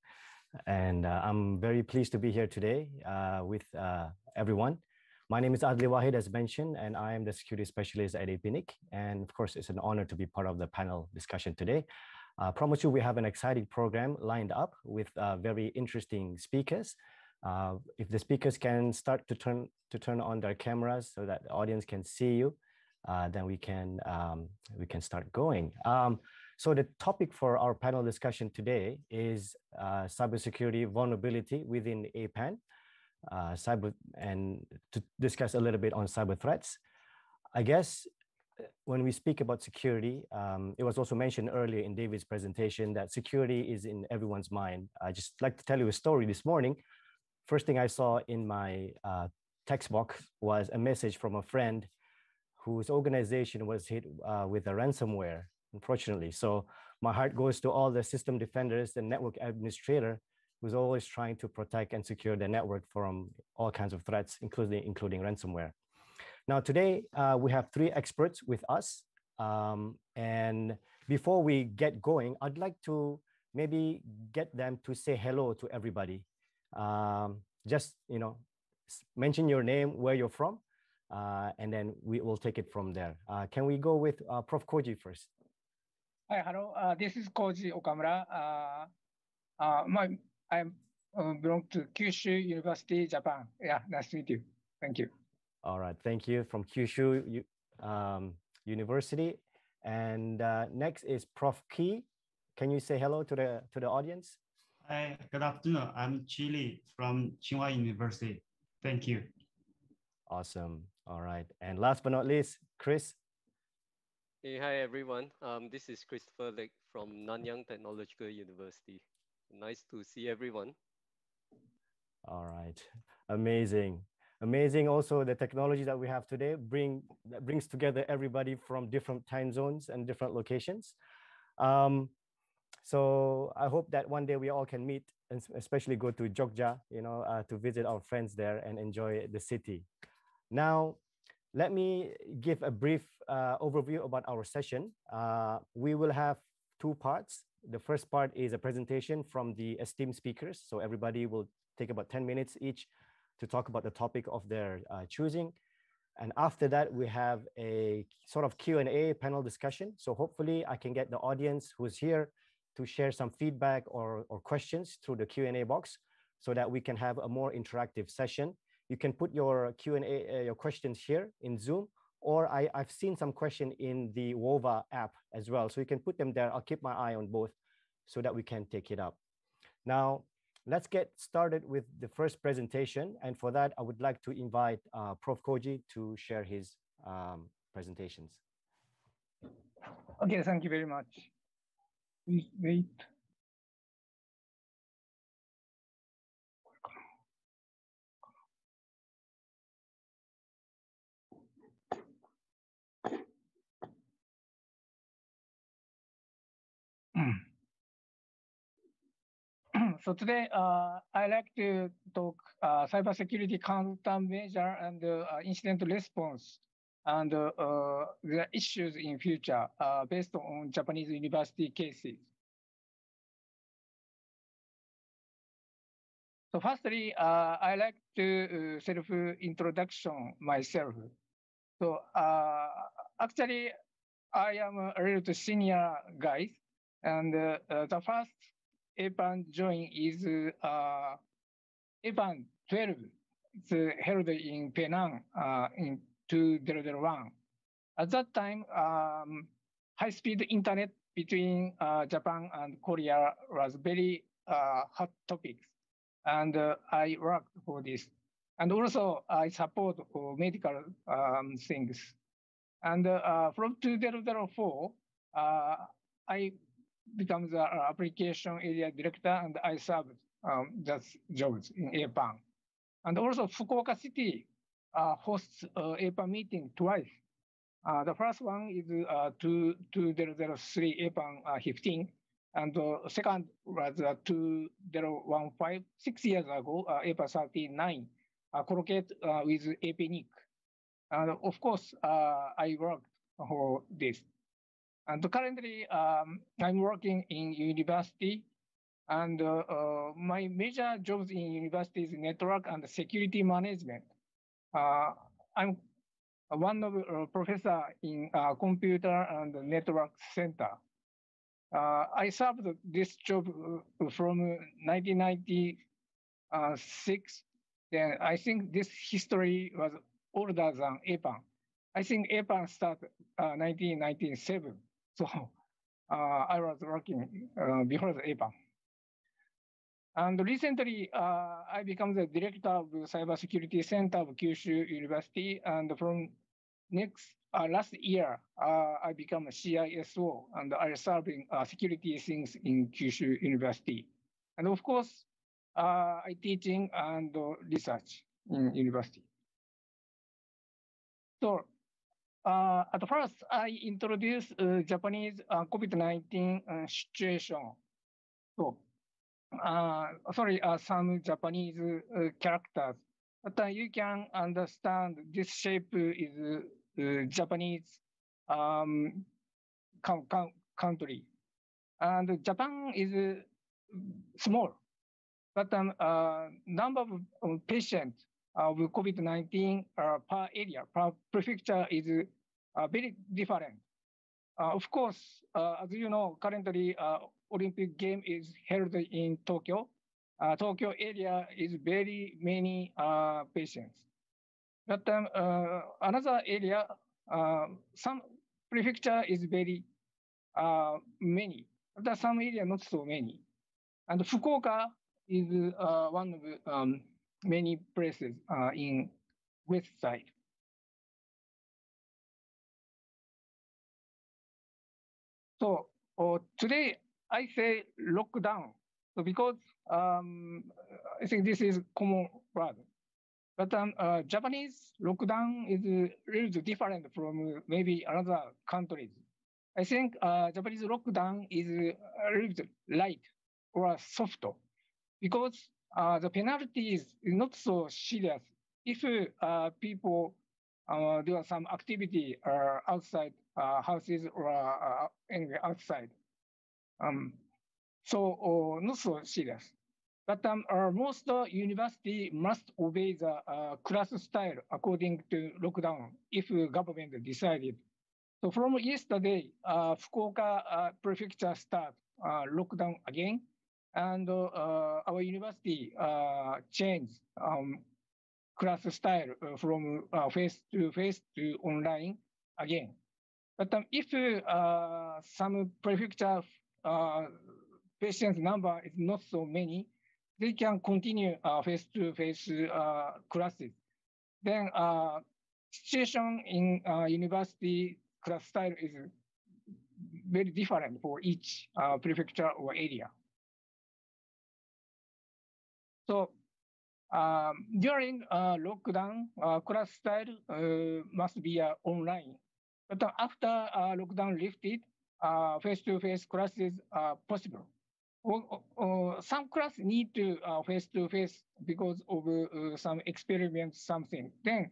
And I'm very pleased to be here today with everyone. My name is Adli Wahid, as mentioned, and I am the security specialist at APNIC. And of course, it's an honor to be part of the panel discussion today. I promise you we have an exciting program lined up with very interesting speakers. If the speakers can start to turn on their cameras so that the audience can see you, then we can start going. So the topic for our panel discussion today is cybersecurity vulnerability within APAN, and to discuss a little bit on cyber threats. I guess when we speak about security, it was also mentioned earlier in David's presentation that security is in everyone's mind. I just like to tell you a story this morning. First thing I saw in my text box was a message from a friend whose organization was hit with a ransomware, unfortunately. So my heart goes to all the system defenders and network administrator who's always trying to protect and secure the network from all kinds of threats, including ransomware. Now, today, we have three experts with us. And before we get going, I'd like to maybe get them to say hello to everybody. Just, mention your name, where you're from, and then we will take it from there. Can we go with Prof. Koji first? Hi, hello. This is Koji Okamura. I belong to Kyushu University, Japan. Yeah, nice to meet you. Thank you. All right, thank you from Kyushu University. And next is Prof. Ki. Can you say hello to the audience? Hi, good afternoon. I'm Chili from Tsinghua University. Thank you. Awesome. All right. And last but not least, Chris. Hey, hi everyone. This is Christopher Lake from Nanyang Technological University. Nice to see everyone. All right. Amazing. Amazing also the technology that we have today that brings together everybody from different time zones and different locations. So I hope that one day we all can meet and especially go to Jogja, to visit our friends there and enjoy the city. Now, let me give a brief overview about our session. We will have two parts. The first part is a presentation from the esteemed speakers. So everybody will take about 10 minutes each to talk about the topic of their choosing. And after that, we have a sort of Q&A panel discussion. So hopefully I can get the audience who's here to share some feedback or questions through the Q&A box so that we can have a more interactive session. You can put your Q&A, your questions here in Zoom, or I've seen some question in the WOVA app as well. So you can put them there. I'll keep my eye on both so that we can take it up. Now, let's get started with the first presentation. And for that, I would like to invite Prof. Koji to share his presentations. Okay, thank you very much. Please wait. So today, I like to talk cybersecurity countermeasure and incident response and the issues in future based on Japanese university cases. So firstly, I like to self-introduction myself. So actually, I am a little senior guy, and the first APAN join is APAN 12. It's held in Penang in 2001. At that time, high-speed internet between Japan and Korea was very hot topic. And I worked for this. And also, I support for medical things. And from 2004, I become the application area director, and I serve that jobs in APAN. And also, Fukuoka City hosts APAN meeting twice. The first one is 2003 APAN 15, and the second was 2015, 6 years ago, APAN 39, collocated with APNIC. And of course, I worked for this. And currently, I'm working in university, and my major jobs in university is network and security management. I'm one of professor in computer and network center. I served this job from 1996. Then I think this history was older than APAN. I think APAN started 1997. So I was working before the APAN. And recently, I became the director of the Cybersecurity Center of Kyushu University. And from last year, I became a CISO, and I serving security things in Kyushu University. And of course, I teaching and research in university. So at first, I introduce Japanese COVID-19 situation. So, sorry, some Japanese characters, but you can understand this shape is Japanese country. And Japan is small, but number of patients with COVID-19 per area, per prefecture is very different. Of course, as you know, currently Olympic game is held in Tokyo. Tokyo area is very many patients. But another area, some prefecture is very many, but some area not so many. And Fukuoka is one of many places in west side. So today I say lockdown, so because I think this is common word. But Japanese lockdown is a little different from maybe other countries. I think Japanese lockdown is a little light or soft because the penalty is not so serious if people do some activity outside houses or anywhere outside. So not so serious. But most university must obey the class style according to lockdown if government decided. So from yesterday, Fukuoka prefecture start lockdown again, and our university changed class style from face-to-face to online again. But if some prefecture patients number is not so many, they can continue face-to-face classes. Then situation in university class style is very different for each prefecture or area. So during lockdown, class style must be online. But after lockdown lifted, face-to-face classes are possible. Some class need to face-to-face because of some experiment, something. Then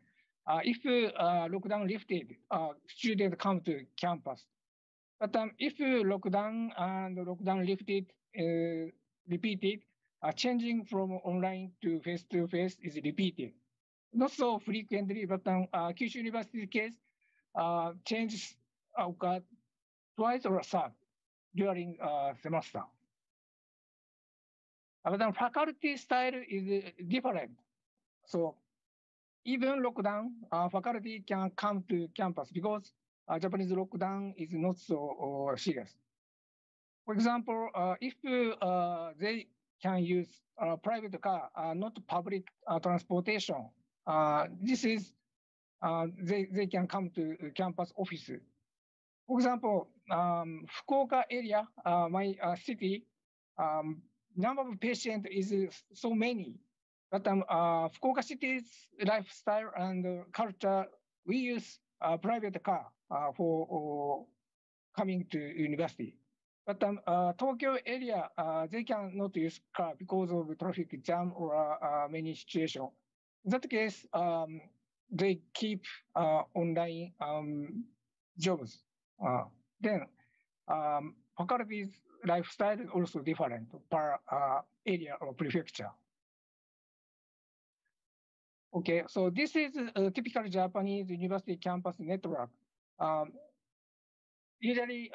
if lockdown lifted, students come to campus. But if lockdown and lockdown lifted, repeated, changing from online to face-to-face is repeated. Not so frequently, but Kyushu University case, changes occurred twice or third during semester. But then faculty style is different. So even lockdown, faculty can come to campus because Japanese lockdown is not so serious. For example, if they can use private car, not public transportation, this is they can come to campus office. For example, Fukuoka area, my city, number of patients is so many. But Fukuoka city's lifestyle and culture, we use private car for coming to university. But Tokyo area, they cannot use car because of traffic jam or many situations. In that case, they keep online jobs. Then faculty's lifestyle is also different per area or prefecture. Okay, so this is a typical Japanese university campus network. Usually,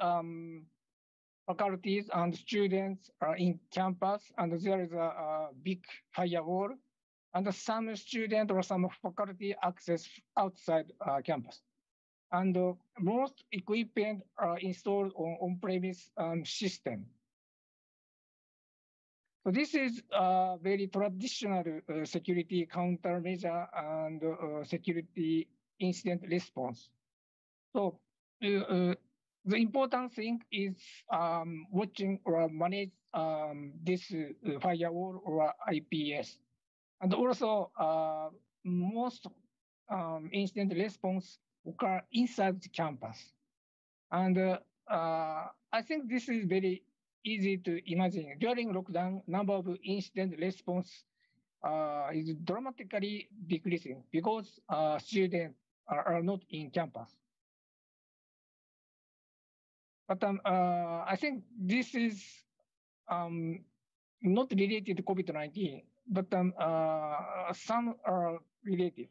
faculties and students are in campus, and there is a big firewall, and some student or some faculty access outside campus. and most equipment are installed on on-premise system. So this is a very traditional security countermeasure and security incident response. So the important thing is watching or manage this firewall or IPS. And also most incident response occur inside the campus. And I think this is very easy to imagine. During lockdown, number of incident response is dramatically decreasing because students are not in campus. But I think this is not related to COVID-19, but some are related.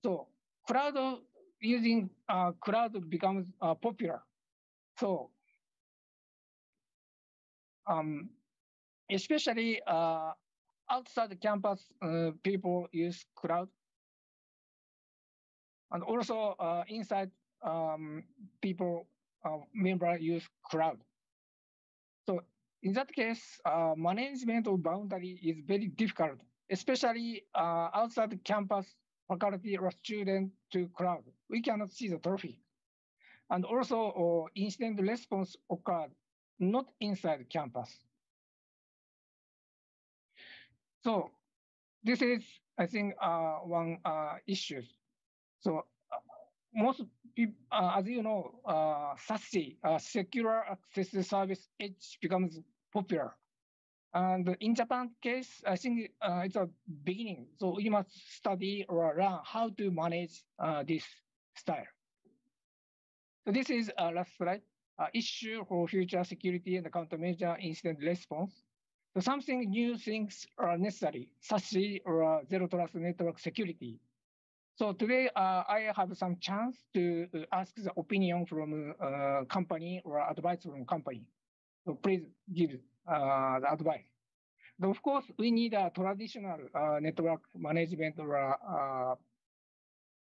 So cloud using cloud becomes popular. So especially outside the campus, people use cloud. And also inside people, members use cloud. So in that case, management of boundary is very difficult, especially outside the campus, faculty or student to cloud. We cannot see the traffic. And also incident response occurred not inside campus. So this is, I think, one issue. So most people, as you know, SASE, Secure Access Service Edge becomes popular. And in Japan case, I think it's a beginning. So we must study or learn how to manage this style. So this is last slide. Issue for future security and countermeasure incident response. So something new things are necessary, SASE or zero trust network security. So today I have some chance to ask the opinion from a company or advice from company. So please give the advice. But of course, we need a traditional network management or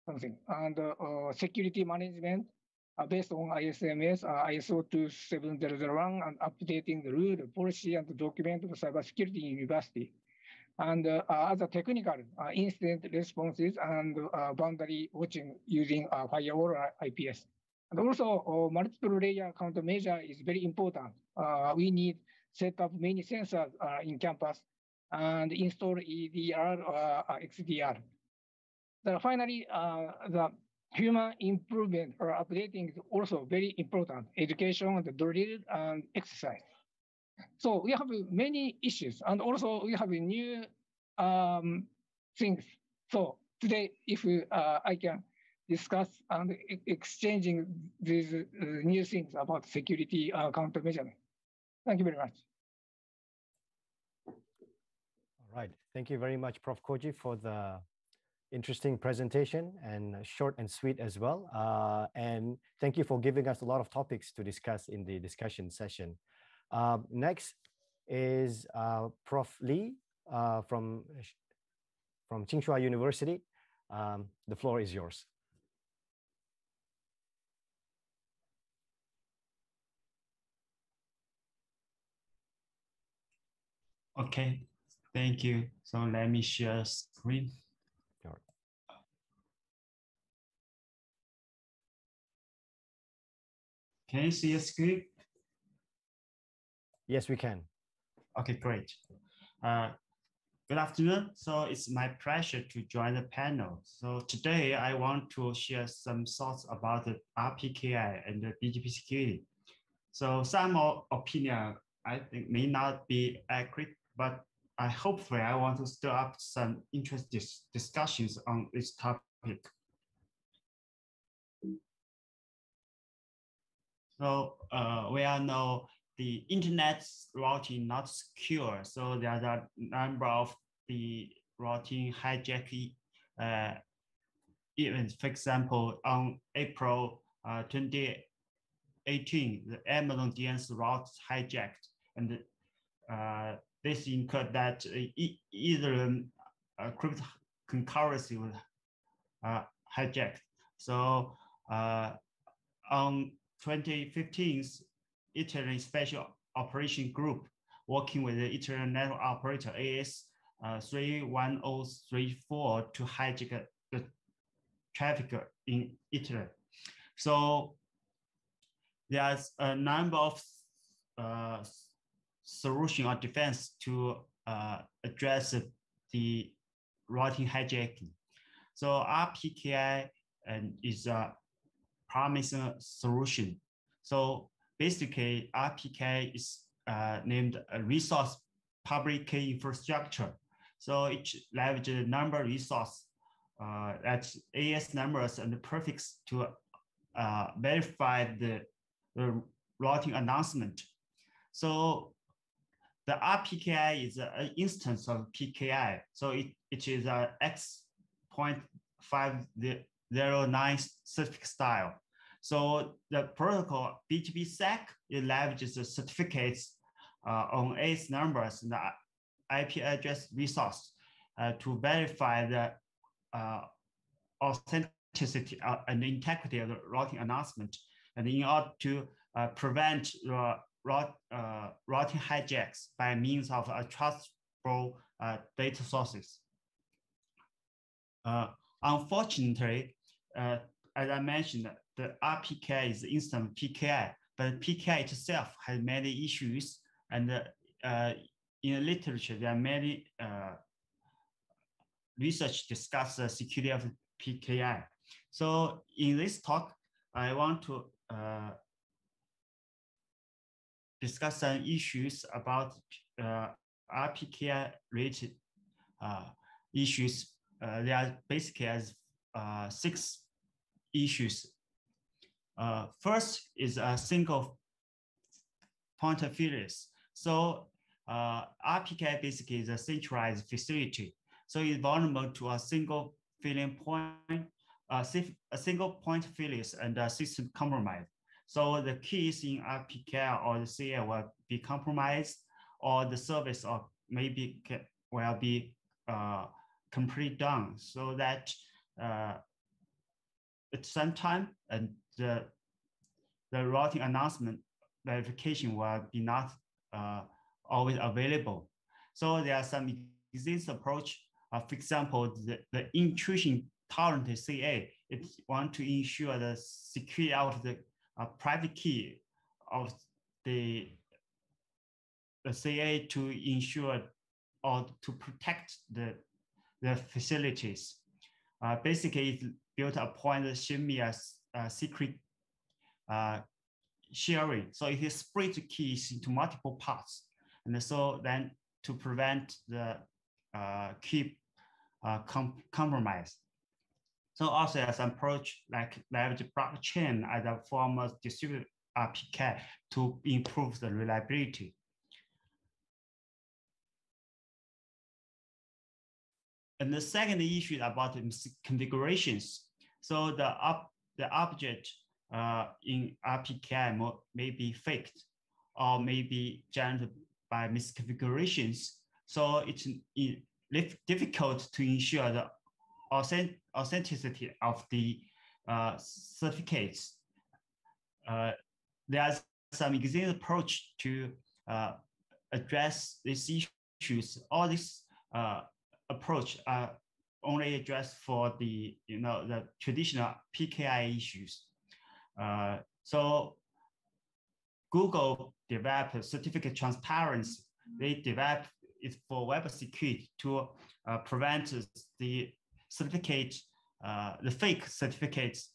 something, and security management based on ISMS, ISO 27001, and updating the rule, policy, and document of cybersecurity in university. And other technical incident responses and boundary watching using firewall or IPS. And also multiple layer countermeasure is very important. We need set up many sensors in campus and install EDR or XDR. Then finally, the human improvement or updating is also very important. Education, the drill, and exercise. So we have many issues, and also we have new things. So today, if I can discuss and exchanging these new things about security countermeasure. Thank you very much. All right. Thank you very much, Prof. Koji, for the interesting presentation and short and sweet as well. And thank you for giving us a lot of topics to discuss in the discussion session. Next is Prof. Lee from Tsinghua University. The floor is yours. Okay, thank you. So let me share screen. Can you see a screen? Yes, we can. Okay, great. Good afternoon. So it's my pleasure to join the panel. So today I want to share some thoughts about the RPKI and the BGP security. So some opinion I think may not be accurate, but hopefully I want to stir up some interesting discussions on this topic. So we all know the internet routing not secure. So there are a number of the routing hijacking events. For example, on April 2018, the Amazon DNS route hijacked, and this incurred that either cryptocurrency was hijacked. So On 2015, Italian Special Operation Group working with the Italian network operator AS 31034 to hijack the traffic in Italy. So there's a number of solution or defense to address the routing hijacking. So RPKI is a promising solution. So basically, RPKI is named a resource public key infrastructure. So it leverages the number resource that's AS numbers and the prefix to verify the routing announcement. So the RPKI is an instance of PKI. So it is a X.509 certificate style. So the protocol BGP-SEC, it leverages the certificates on AS numbers and the IP address resource to verify the authenticity and integrity of the routing announcement, and in order to prevent routing hijacks by means of trustful data sources. Unfortunately, as I mentioned, the RPKI is instant PKI, but PKI itself has many issues, and in the literature, there are many research discuss the security of PKI. So in this talk, I want to discuss some issues about RPKI related issues. There are basically as 6 issues. First is a single point of failures. So RPKI basically is a centralized facility. So it's vulnerable to a single failing point, a single point failures and a system compromise. So the keys in RPKI or the CA will be compromised, or the service or maybe will be completely down, so that at some time and the routing announcement verification will be not always available. So there are some existing approach. For example, the intrusion tolerant CA, it want to ensure the security of the private key of the CA to ensure or to protect the facilities. Basically, it built upon the SHME secret sharing. So it is split the keys into multiple parts. And so then to prevent the key compromise. So also as an approach like leverage blockchain as a form of distributed RPK to improve the reliability. And the second issue about configurations. So the object in RPK may be faked or may be generated by misconfigurations. So it's difficult to ensure the authenticity of the certificates. There's some existing approach to address these issues. All these approach are only addressed for the the traditional PKI issues. So Google developed certificate transparency. They developed it for web security to prevent the certificate, the fake certificates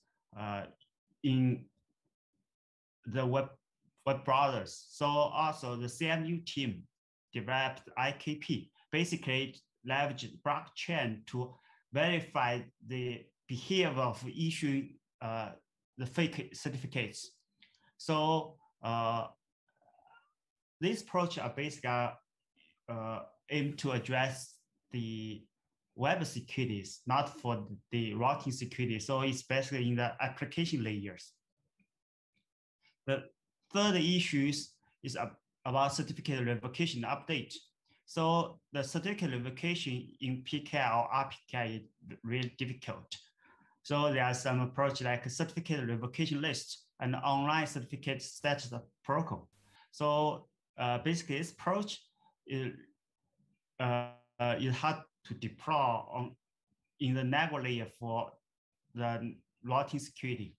in the web browsers. So also the CMU team developed IKP, basically leveraged blockchain to verify the behavior of issuing the fake certificates. So this approach are basically aimed to address the web securities, not for the routing security. So it's basically in the application layers. The third issue is about certificate revocation update. So the certificate revocation in PKI or RPKI is really difficult. So there are some approach like certificate revocation list and online certificate status protocol. So basically, this approach is hard to deploy in the network layer for the routing security.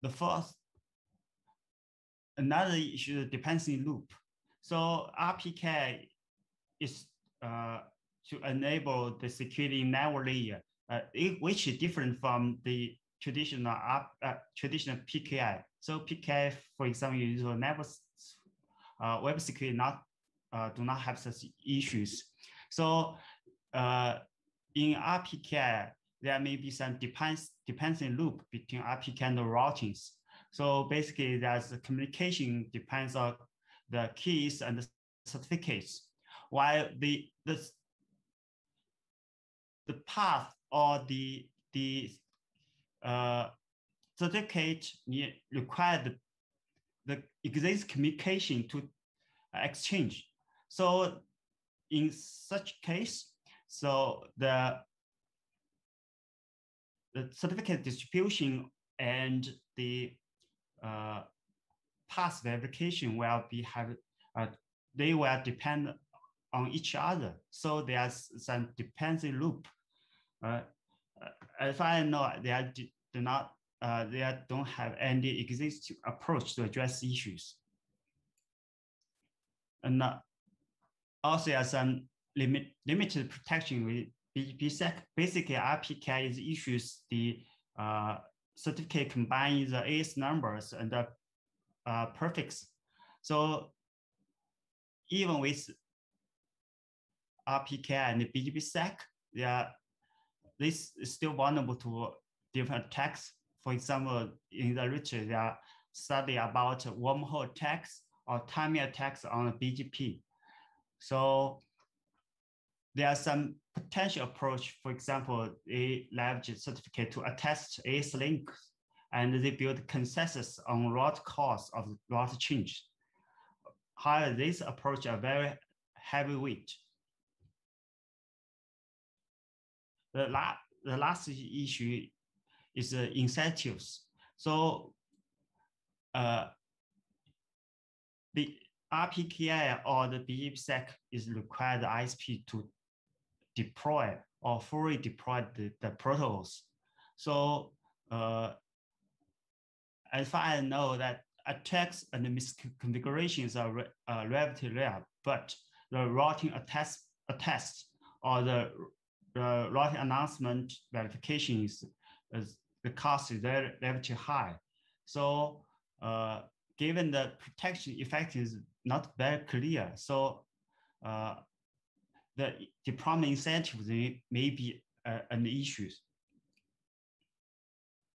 The fourth, another issue, the dependency loop. So RPK is to enable the security network layer, which is different from the traditional PKI. So PKI, for example, you network web security do not have such issues. So in RPK, there may be some dependency loop between RPK and the routings. So basically, there's the communication depends on the keys and the certificates, while the path or the certificate require the existing communication to exchange. So in such case, so the certificate distribution and the path verification will be they will depend on each other. So there's some dependency loop. As I know, they don't have any existing approach to address issues. And also there's some limited protection with BGP. Basically, RPK issues the certificate combining the AS numbers and the prefix. So even with RPK and the BGP, this is still vulnerable to different attacks. For example, in the literature, there are studies about wormhole attacks or timing attacks on BGP. So there are some potential approach. For example, they leverage certificate to attest AS links, and they build consensus on route cost of route change. However, this approach are very heavyweight. The last issue is incentives. So the RPKI or the BGP is required the ISP to deploy or fully deploy the protocols. So as far as I know that attacks and misconfigurations are relatively rare, but the routing attest or the routing announcement verification is the cost is relatively high. So given the protection effect is not very clear, so the deployment incentives may be an issue.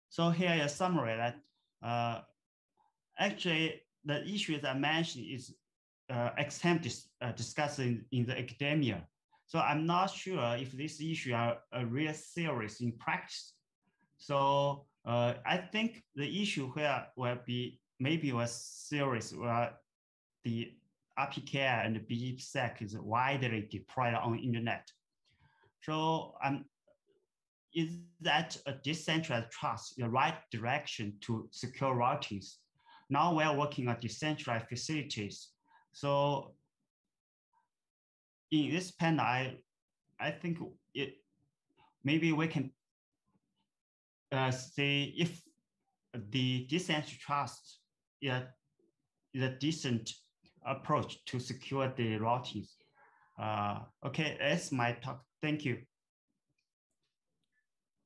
So here is a summary that actually the issues I mentioned is extensively discussed in the academia. So I'm not sure if this issue are real serious in practice. So I think the issue where will be maybe was serious where the RPK and the BGP is widely deployed on the internet. So is that a decentralized trust the right direction to secure routings? Now we're working on decentralized facilities. So in this panel, I think maybe we can say if the decentralized trust is a decent approach to secure the routings. Okay, that's my talk. Thank you.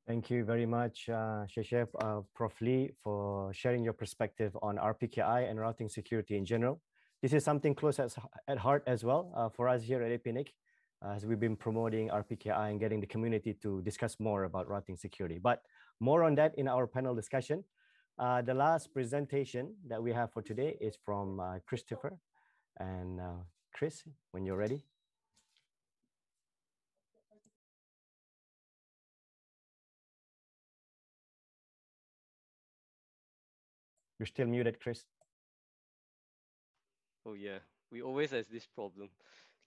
Thank you very much, Sheshef, Prof. Lee, for sharing your perspective on RPKI and routing security in general. This is something close at heart as well for us here at APNIC, as we've been promoting RPKI and getting the community to discuss more about routing security. But more on that in our panel discussion. The last presentation that we have for today is from Christopher. And Chris, when you're ready. You're still muted, Chris. Oh yeah, we always have this problem.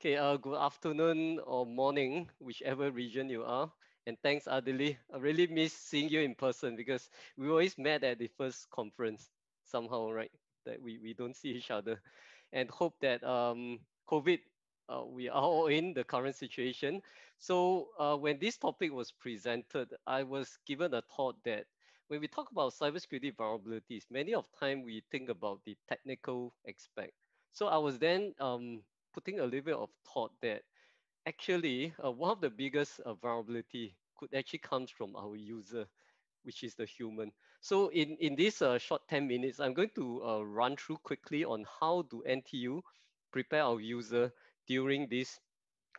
Okay, good afternoon or morning, whichever region you are. And thanks, Adeli. I really miss seeing you in person because we always met at the first conference somehow, right? That we don't see each other. And hope that COVID, we are all in the current situation. So when this topic was presented, I was given a thought that when we talk about cybersecurity vulnerabilities, many of time we think about the technical aspect. So I was then putting a little bit of thought that actually one of the biggest vulnerability could actually comes from our user, which is the human. So in this short 10 minutes, I'm going to run through quickly on how do NTU prepare our user during this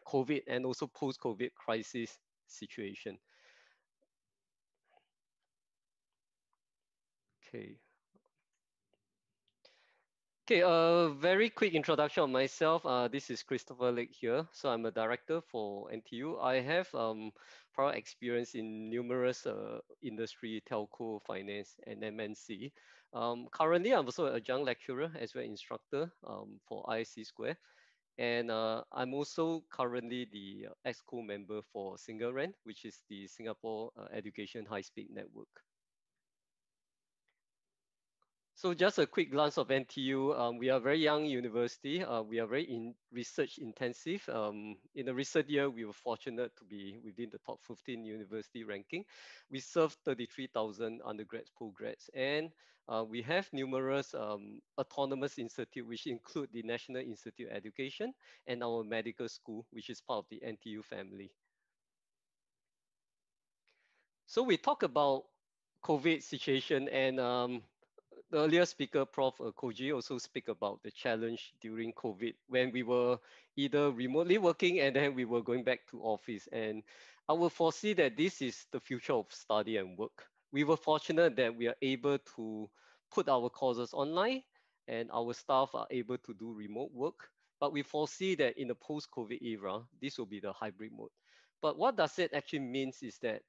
COVID and also post-COVID crisis situation. Okay. Okay, a very quick introduction of myself. This is Christopher Lake here. So I'm a director for NTU. I have prior experience in numerous industry, telco, finance, and MNC. Currently, I'm also an adjunct lecturer as well instructor for ISC Square. And I'm also currently the EXCO member for SingleRAN, which is the Singapore Education High-Speed Network. So just a quick glance of NTU. We are a very young university. We are very research intensive. In the recent year, we were fortunate to be within the top 15 university ranking. We serve 33,000 undergrads, postgrads, and we have numerous autonomous institutes, which include the National Institute of Education and our medical school, which is part of the NTU family. So we talk about COVID situation, and the earlier speaker, Prof. Koji, also speak about the challenge during COVID when we were either remotely working and then we were going back to office. And I will foresee that this is the future of study and work. We were fortunate that we are able to put our courses online and our staff are able to do remote work. But we foresee that in the post-COVID era, this will be the hybrid mode. But what does it actually means is that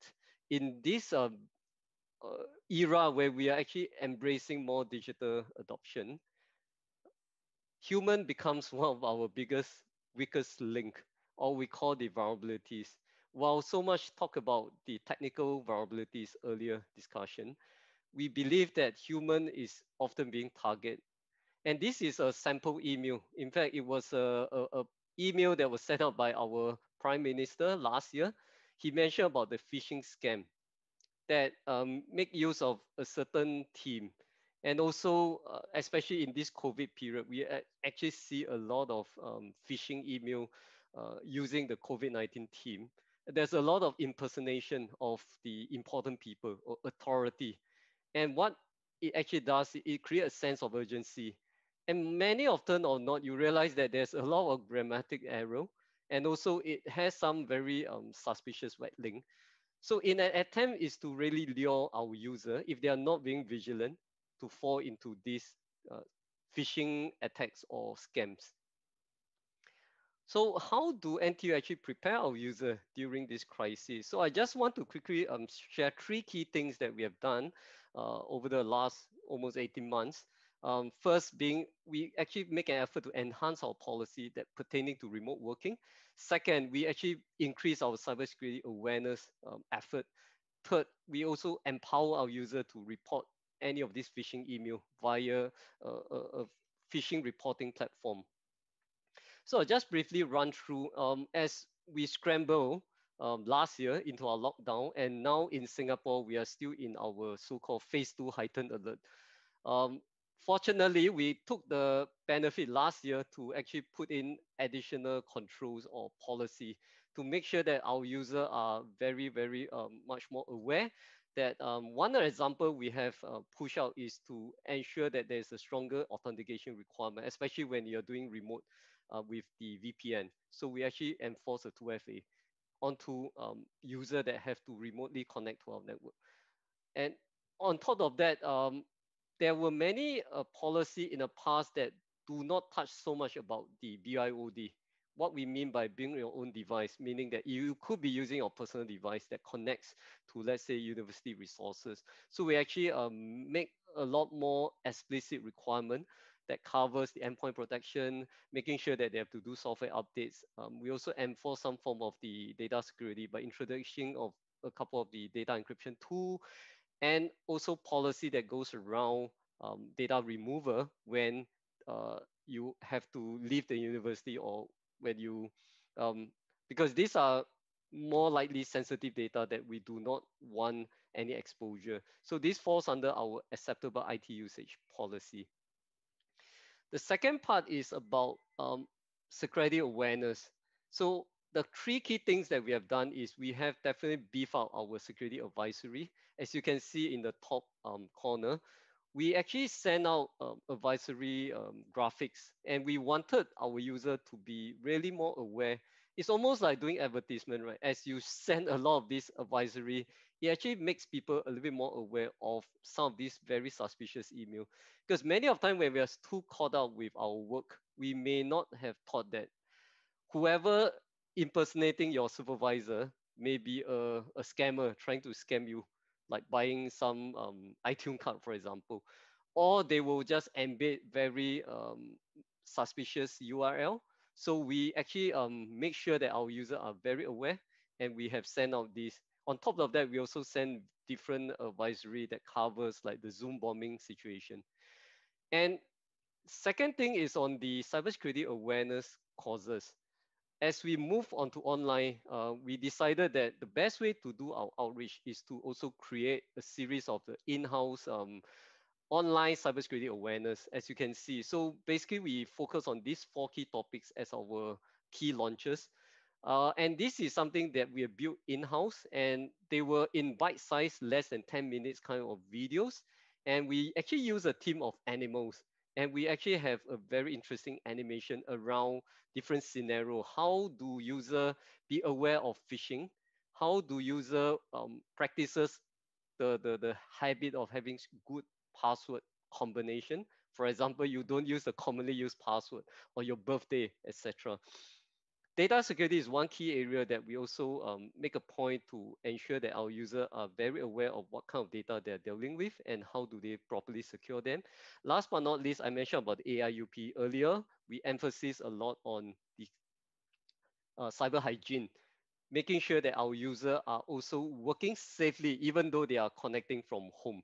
in this era where we are actually embracing more digital adoption, human becomes one of our biggest, weakest link, or we call the vulnerabilities. While so much talk about the technical vulnerabilities earlier discussion, we believe that human is often being targeted. And this is a sample email. In fact, it was a email that was sent out by our Prime Minister last year. He mentioned about the phishing scam that make use of a certain team. And also, especially in this COVID period, we actually see a lot of phishing email using the COVID-19 team. There's a lot of impersonation of the important people or authority. And what it actually does, it creates a sense of urgency. And many often or not, you realize that there's a lot of grammatic error. And also it has some very suspicious web link. So in an attempt is to really lure our user, if they are not being vigilant, to fall into these phishing attacks or scams. So how do NTU actually prepare our user during this crisis? So I just want to quickly share 3 key things that we have done over the last almost 18 months. First being, we actually make an effort to enhance our policy that pertaining to remote working. Second, we actually increase our cybersecurity awareness effort. Third, we also empower our user to report any of this phishing email via a phishing reporting platform. So I'll just briefly run through as we scramble last year into our lockdown, and now in Singapore, we are still in our so-called phase 2 heightened alert. Fortunately, we took the benefit last year to actually put in additional controls or policy to make sure that our users are very, very much more aware that one example we have pushed out is to ensure that there's a stronger authentication requirement, especially when you're doing remote with the VPN. So we actually enforce a 2FA onto user that have to remotely connect to our network. And on top of that, there were many policy in the past that do not touch so much about the BIOD. What we mean by bring your own device, meaning that you could be using your personal device that connects to, let's say, university resources. So we actually make a lot more explicit requirement that covers the endpoint protection, making sure that they have to do software updates. We also enforce some form of the data security by introducing of a couple of the data encryption tool, and also policy that goes around data removal when you have to leave the university, or when you, because these are more likely sensitive data that we do not want any exposure. So this falls under our acceptable IT usage policy. The second part is about security awareness. So the three key things that we have done is we have definitely beefed up our security advisory. As you can see in the top corner, we actually send out advisory graphics, and we wanted our user to be really more aware. It's almost like doing advertisement, right? As you send a lot of this advisory, it actually makes people a little bit more aware of some of these very suspicious email. Because many of time when we are too caught up with our work, we may not have thought that whoever impersonating your supervisor may be a scammer trying to scam you, like buying some iTunes card, for example. Or they will just embed very suspicious URL. So we actually make sure that our users are very aware, and we have sent out this. On top of that, we also send different advisory that covers like the Zoom bombing situation. And second thing is on the cybersecurity awareness causes. As we move on to online, we decided that the best way to do our outreach is to also create a series of the in-house online cybersecurity awareness, as you can see. So basically, we focus on these 4 key topics as our key launches. And this is something that we have built in-house, and they were in bite-sized, less than 10 minutes kind of videos. And we actually use a team of animals, and we actually have a very interesting animation around different scenario. How do user be aware of phishing? How do user practices the habit of having good password combination? For example, you don't use the commonly used password, or your birthday, etc. Data security is one key area that we also make a point to ensure that our users are very aware of what kind of data they're dealing with and how do they properly secure them. Last but not least, I mentioned about the AIUP earlier. We emphasize a lot on the cyber hygiene, making sure that our users are also working safely, even though they are connecting from home.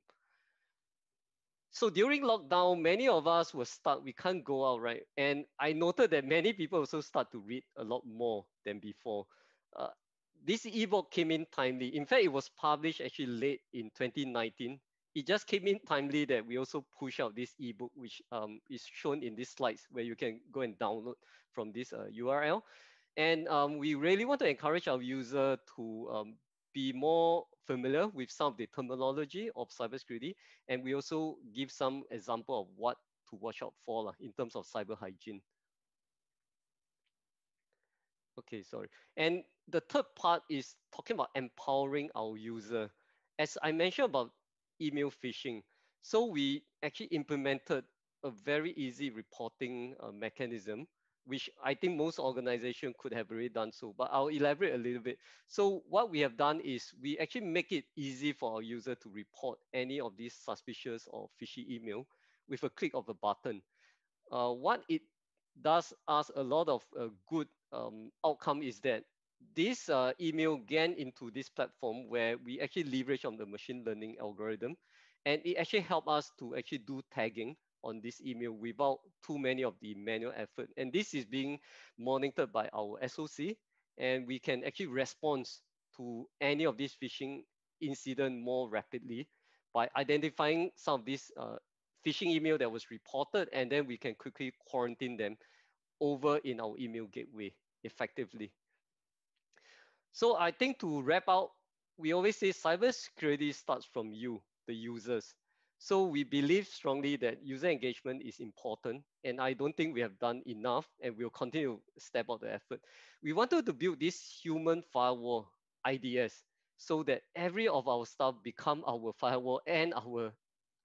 So during lockdown, many of us were stuck. We can't go out, right? And I noted that many people also start to read a lot more than before. Uh, this ebook came in timely. In fact, it was published actually late in 2019. It just came in timely that we also push out this ebook, which is shown in these slides, where you can go and download from this URL. And we really want to encourage our user to be more familiar with some of the terminology of cybersecurity. And we also give some example of what to watch out for in terms of cyber hygiene. Okay, sorry. And the third part is talking about empowering our user. As I mentioned about email phishing, so we actually implemented a very easy reporting mechanism, which I think most organizations could have already done so, but I'll elaborate a little bit. So what we have done is we actually make it easy for our user to report any of these suspicious or fishy email with a click of a button. What it does us a lot of good outcome is that this email gain into this platform where we actually leverage on the machine learning algorithm, and it actually help us to actually do tagging on this email without too many of the manual effort. And this is being monitored by our SOC, and we can actually respond to any of these phishing incident more rapidly by identifying some of these phishing email that was reported, and then we can quickly quarantine them over in our email gateway effectively. So I think to wrap up, we always say cybersecurity starts from you, the users. So we believe strongly that user engagement is important, and I don't think we have done enough, and we'll continue to step out the effort. We wanted to build this human firewall, IDS, so that every of our staff become our firewall and our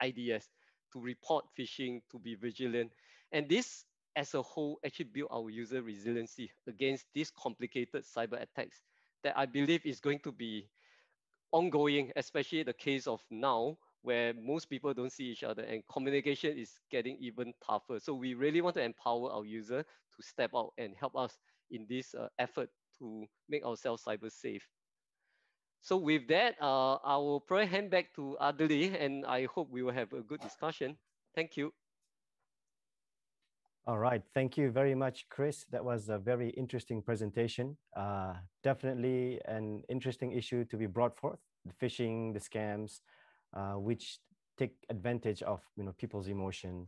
IDS to report phishing, to be vigilant. And this as a whole actually build our user resiliency against these complicated cyber attacks that I believe is going to be ongoing, especially the case of now, where most people don't see each other and communication is getting even tougher. So we really want to empower our user to step out and help us in this effort to make ourselves cyber safe. So with that, I will probably hand back to Adeli, and I hope we will have a good discussion. Thank you. All right, thank you very much, Chris. That was a very interesting presentation. Definitely an interesting issue to be brought forth, the phishing, the scams, which take advantage of people's emotion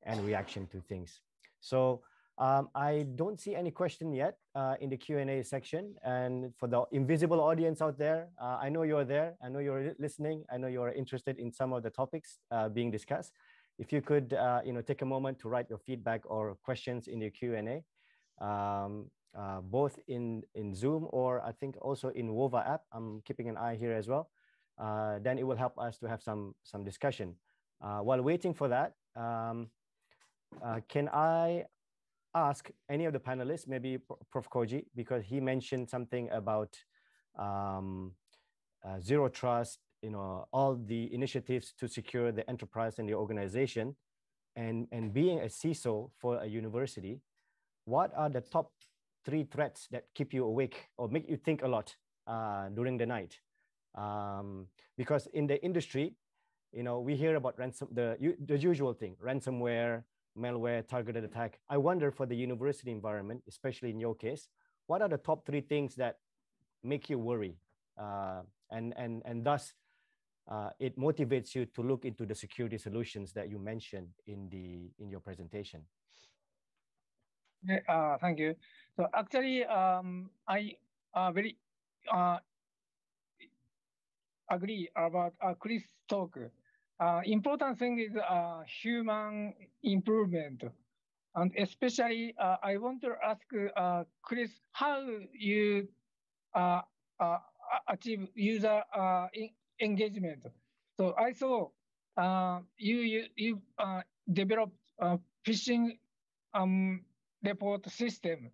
and reaction to things. So I don't see any question yet in the Q&A section. And for the invisible audience out there, I know you're there. I know you're listening. I know you're interested in some of the topics being discussed. If you could, take a moment to write your feedback or questions in the Q&A, both in Zoom or I think also in WOVA app. I'm keeping an eye here as well. Then it will help us to have some discussion. While waiting for that, can I ask any of the panelists, maybe Prof. Koji, because he mentioned something about zero trust, all the initiatives to secure the enterprise and the organization, and being a CISO for a university, what are the top 3 threats that keep you awake or make you think a lot during the night? Because in the industry, we hear about the usual thing, ransomware, malware, targeted attack. I wonder for the university environment, especially in your case, what are the top 3 things that make you worry? And thus, it motivates you to look into the security solutions that you mentioned in your presentation. Thank you. So actually, I very agree about Chris' talk. Important thing is human improvement. And especially, I want to ask Chris, how you achieve user engagement. So I saw you developed a phishing report system.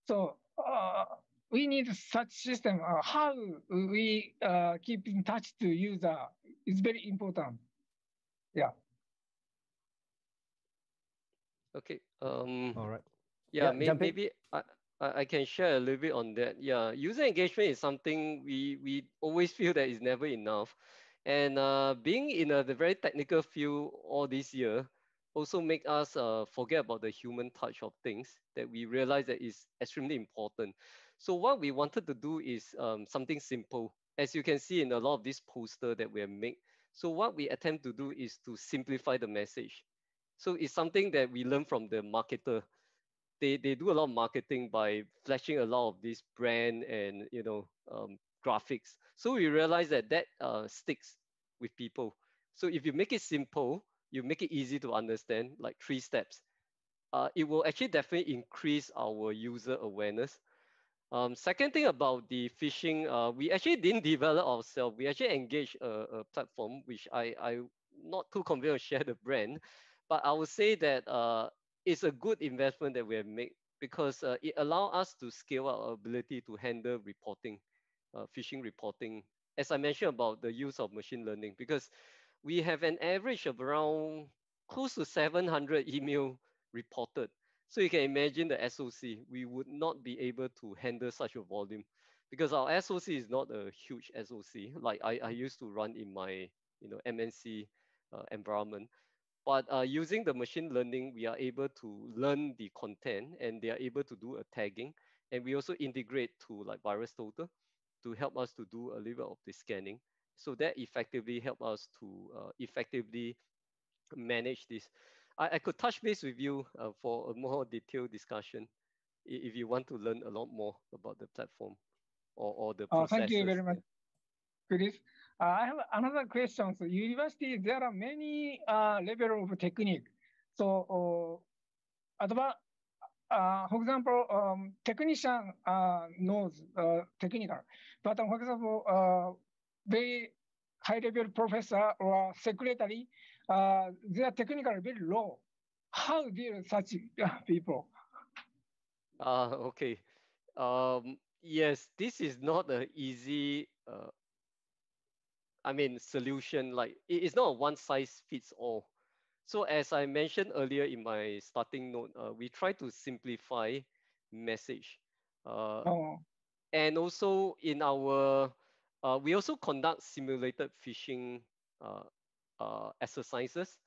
So we need such system. How we keep in touch to user is very important. Yeah. Okay. All right. Yeah, maybe I can share a little bit on that. Yeah, user engagement is something we always feel that is never enough. And being in the very technical field all this year also make us forget about the human touch of things that we realize that is extremely important. So what we wanted to do is something simple. As you can see in a lot of this poster that we have made. So what we attempt to do is to simplify the message. So it's something that we learn from the marketer. They do a lot of marketing by flashing a lot of this brand and graphics. So we realize that sticks with people. So if you make it simple, you make it easy to understand, like 3 steps. It will actually definitely increase our user awareness. Second thing about the phishing, we actually didn't develop ourselves. We actually engaged a platform, which I not too confident to share the brand, but I would say that it's a good investment that we have made because it allows us to scale our ability to handle reporting, phishing reporting. As I mentioned about the use of machine learning, because we have an average of around close to 700 email reported. So you can imagine the SOC, we would not be able to handle such a volume because our SOC is not a huge SOC like I used to run in my MNC environment. But using the machine learning, we are able to learn the content and they are able to do a tagging. And we also integrate to like VirusTotal to help us to do a little bit of the scanning. So that effectively help us to effectively manage this. I could touch base with you for a more detailed discussion if you want to learn a lot more about the platform or the processes. Thank you very much, Chris. I have another question. So university, there are many level of technique. So for example, technician knows technical, but for example, very high level professor or secretary, their technical very low. How deal with such people? Okay. Yes, this is not an easy I mean, solution, like it's not a one size fits all. So as I mentioned earlier in my starting note, we try to simplify message. Oh. And also in our, we also conduct simulated phishing uh, exercises.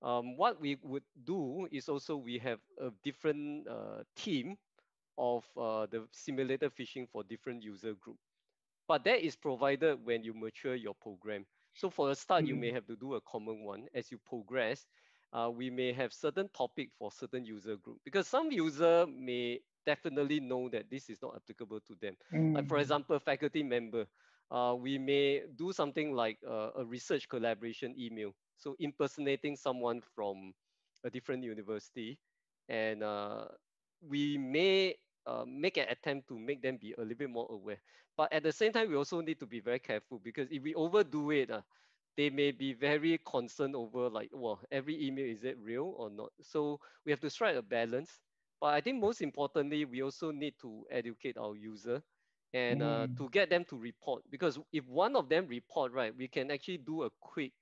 What we would do is also we have a different team of the simulated phishing for different user group. But that is provided when you mature your program. So for a start, you may have to do a common one. As you progress, we may have certain topic for certain user group because some user may definitely know that this is not applicable to them. Like for example, faculty member, we may do something like a research collaboration email. So impersonating someone from a different university, and we may make an attempt to make them be a little bit more aware. But at the same time, we also need to be very careful because if we overdo it, they may be very concerned over like, well, every email, is it real or not? So we have to strike a balance. But I think most importantly, we also need to educate our user and to get them to report. Because if one of them report, right, we can actually do a quick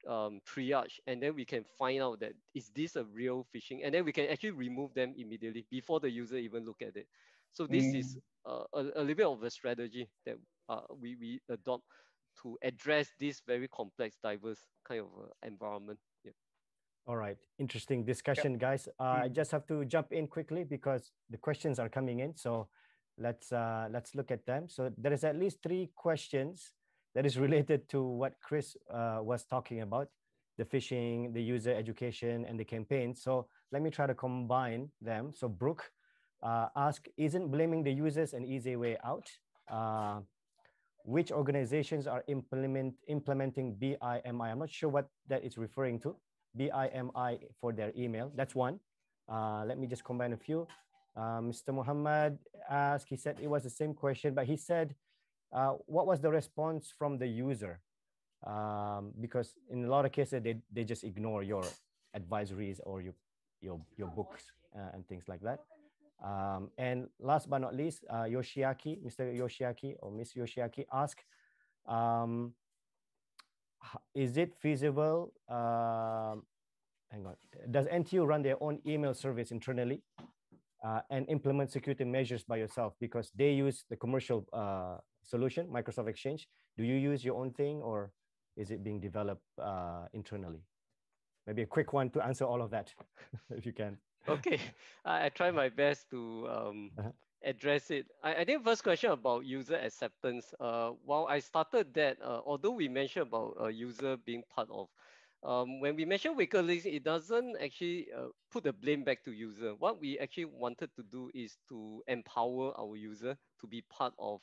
triage, and then we can find out that is this a real phishing, and then we can actually remove them immediately before the user even look at it. So this is a little bit of a strategy that we adopt to address this very complex, diverse kind of environment. Yeah. All right, interesting discussion, guys. I just have to jump in quickly because the questions are coming in. So let's look at them. So there is at least 3 questions that is related to what Chris was talking about, the phishing, the user education, and the campaign. So let me try to combine them. So Brooke asked, isn't blaming the users an easy way out? Which organizations are implementing BIMI? I'm not sure what that is referring to. BIMI for their email. That's one. Let me just combine a few. Mr. Muhammad asked, he said it was the same question, but he said, what was the response from the user? Because in a lot of cases, they just ignore your advisories or your books and things like that. And last but not least, Yoshiaki, Mr. Yoshiaki or Miss Yoshiaki asked, is it feasible? Hang on. Does NTU run their own email service internally and implement security measures by yourself? Because they use the commercial solution, Microsoft Exchange. Do you use your own thing, or is it being developed internally? Maybe a quick one to answer all of that, if you can. Okay, I try my best to address it. I think first question about user acceptance. While I started that, although we mentioned about user being part of, when we mention weaker links, it doesn't actually put the blame back to user. What we actually wanted to do is to empower our user to be part of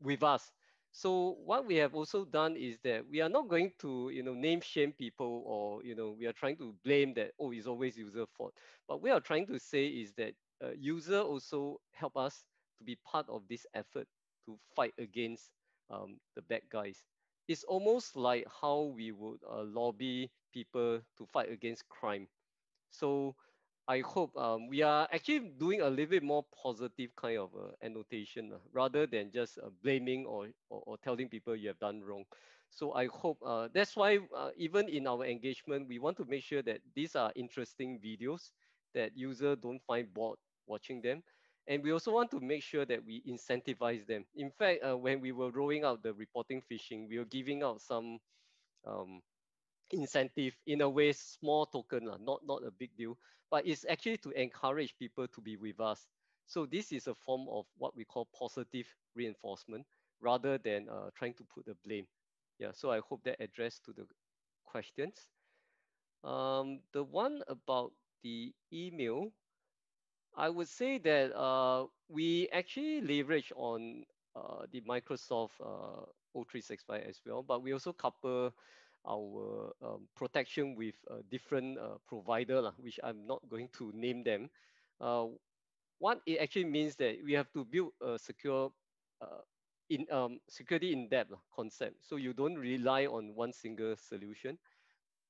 with us. So what we have also done is that we are not going to, name shame people, or, we are trying to blame that, oh, it's always user fault. But we are trying to say is that user also help us to be part of this effort to fight against the bad guys. It's almost like how we would lobby people to fight against crime. So I hope we are actually doing a little bit more positive kind of annotation rather than just blaming or telling people you have done wrong. So I hope that's why even in our engagement, we want to make sure that these are interesting videos that user don't find bored watching them. And we also want to make sure that we incentivize them. In fact, when we were rolling out the reporting phishing, we were giving out some um, incentive, in a way, small token, not a big deal, but it's actually to encourage people to be with us. So this is a form of what we call positive reinforcement rather than trying to put the blame. Yeah, so I hope that addressed to the questions. The one about the email, I would say that we actually leverage on the Microsoft O365 as well, but we also couple our protection with a different provider, which I'm not going to name them. What it actually means that we have to build a secure security in depth concept. So you don't rely on one single solution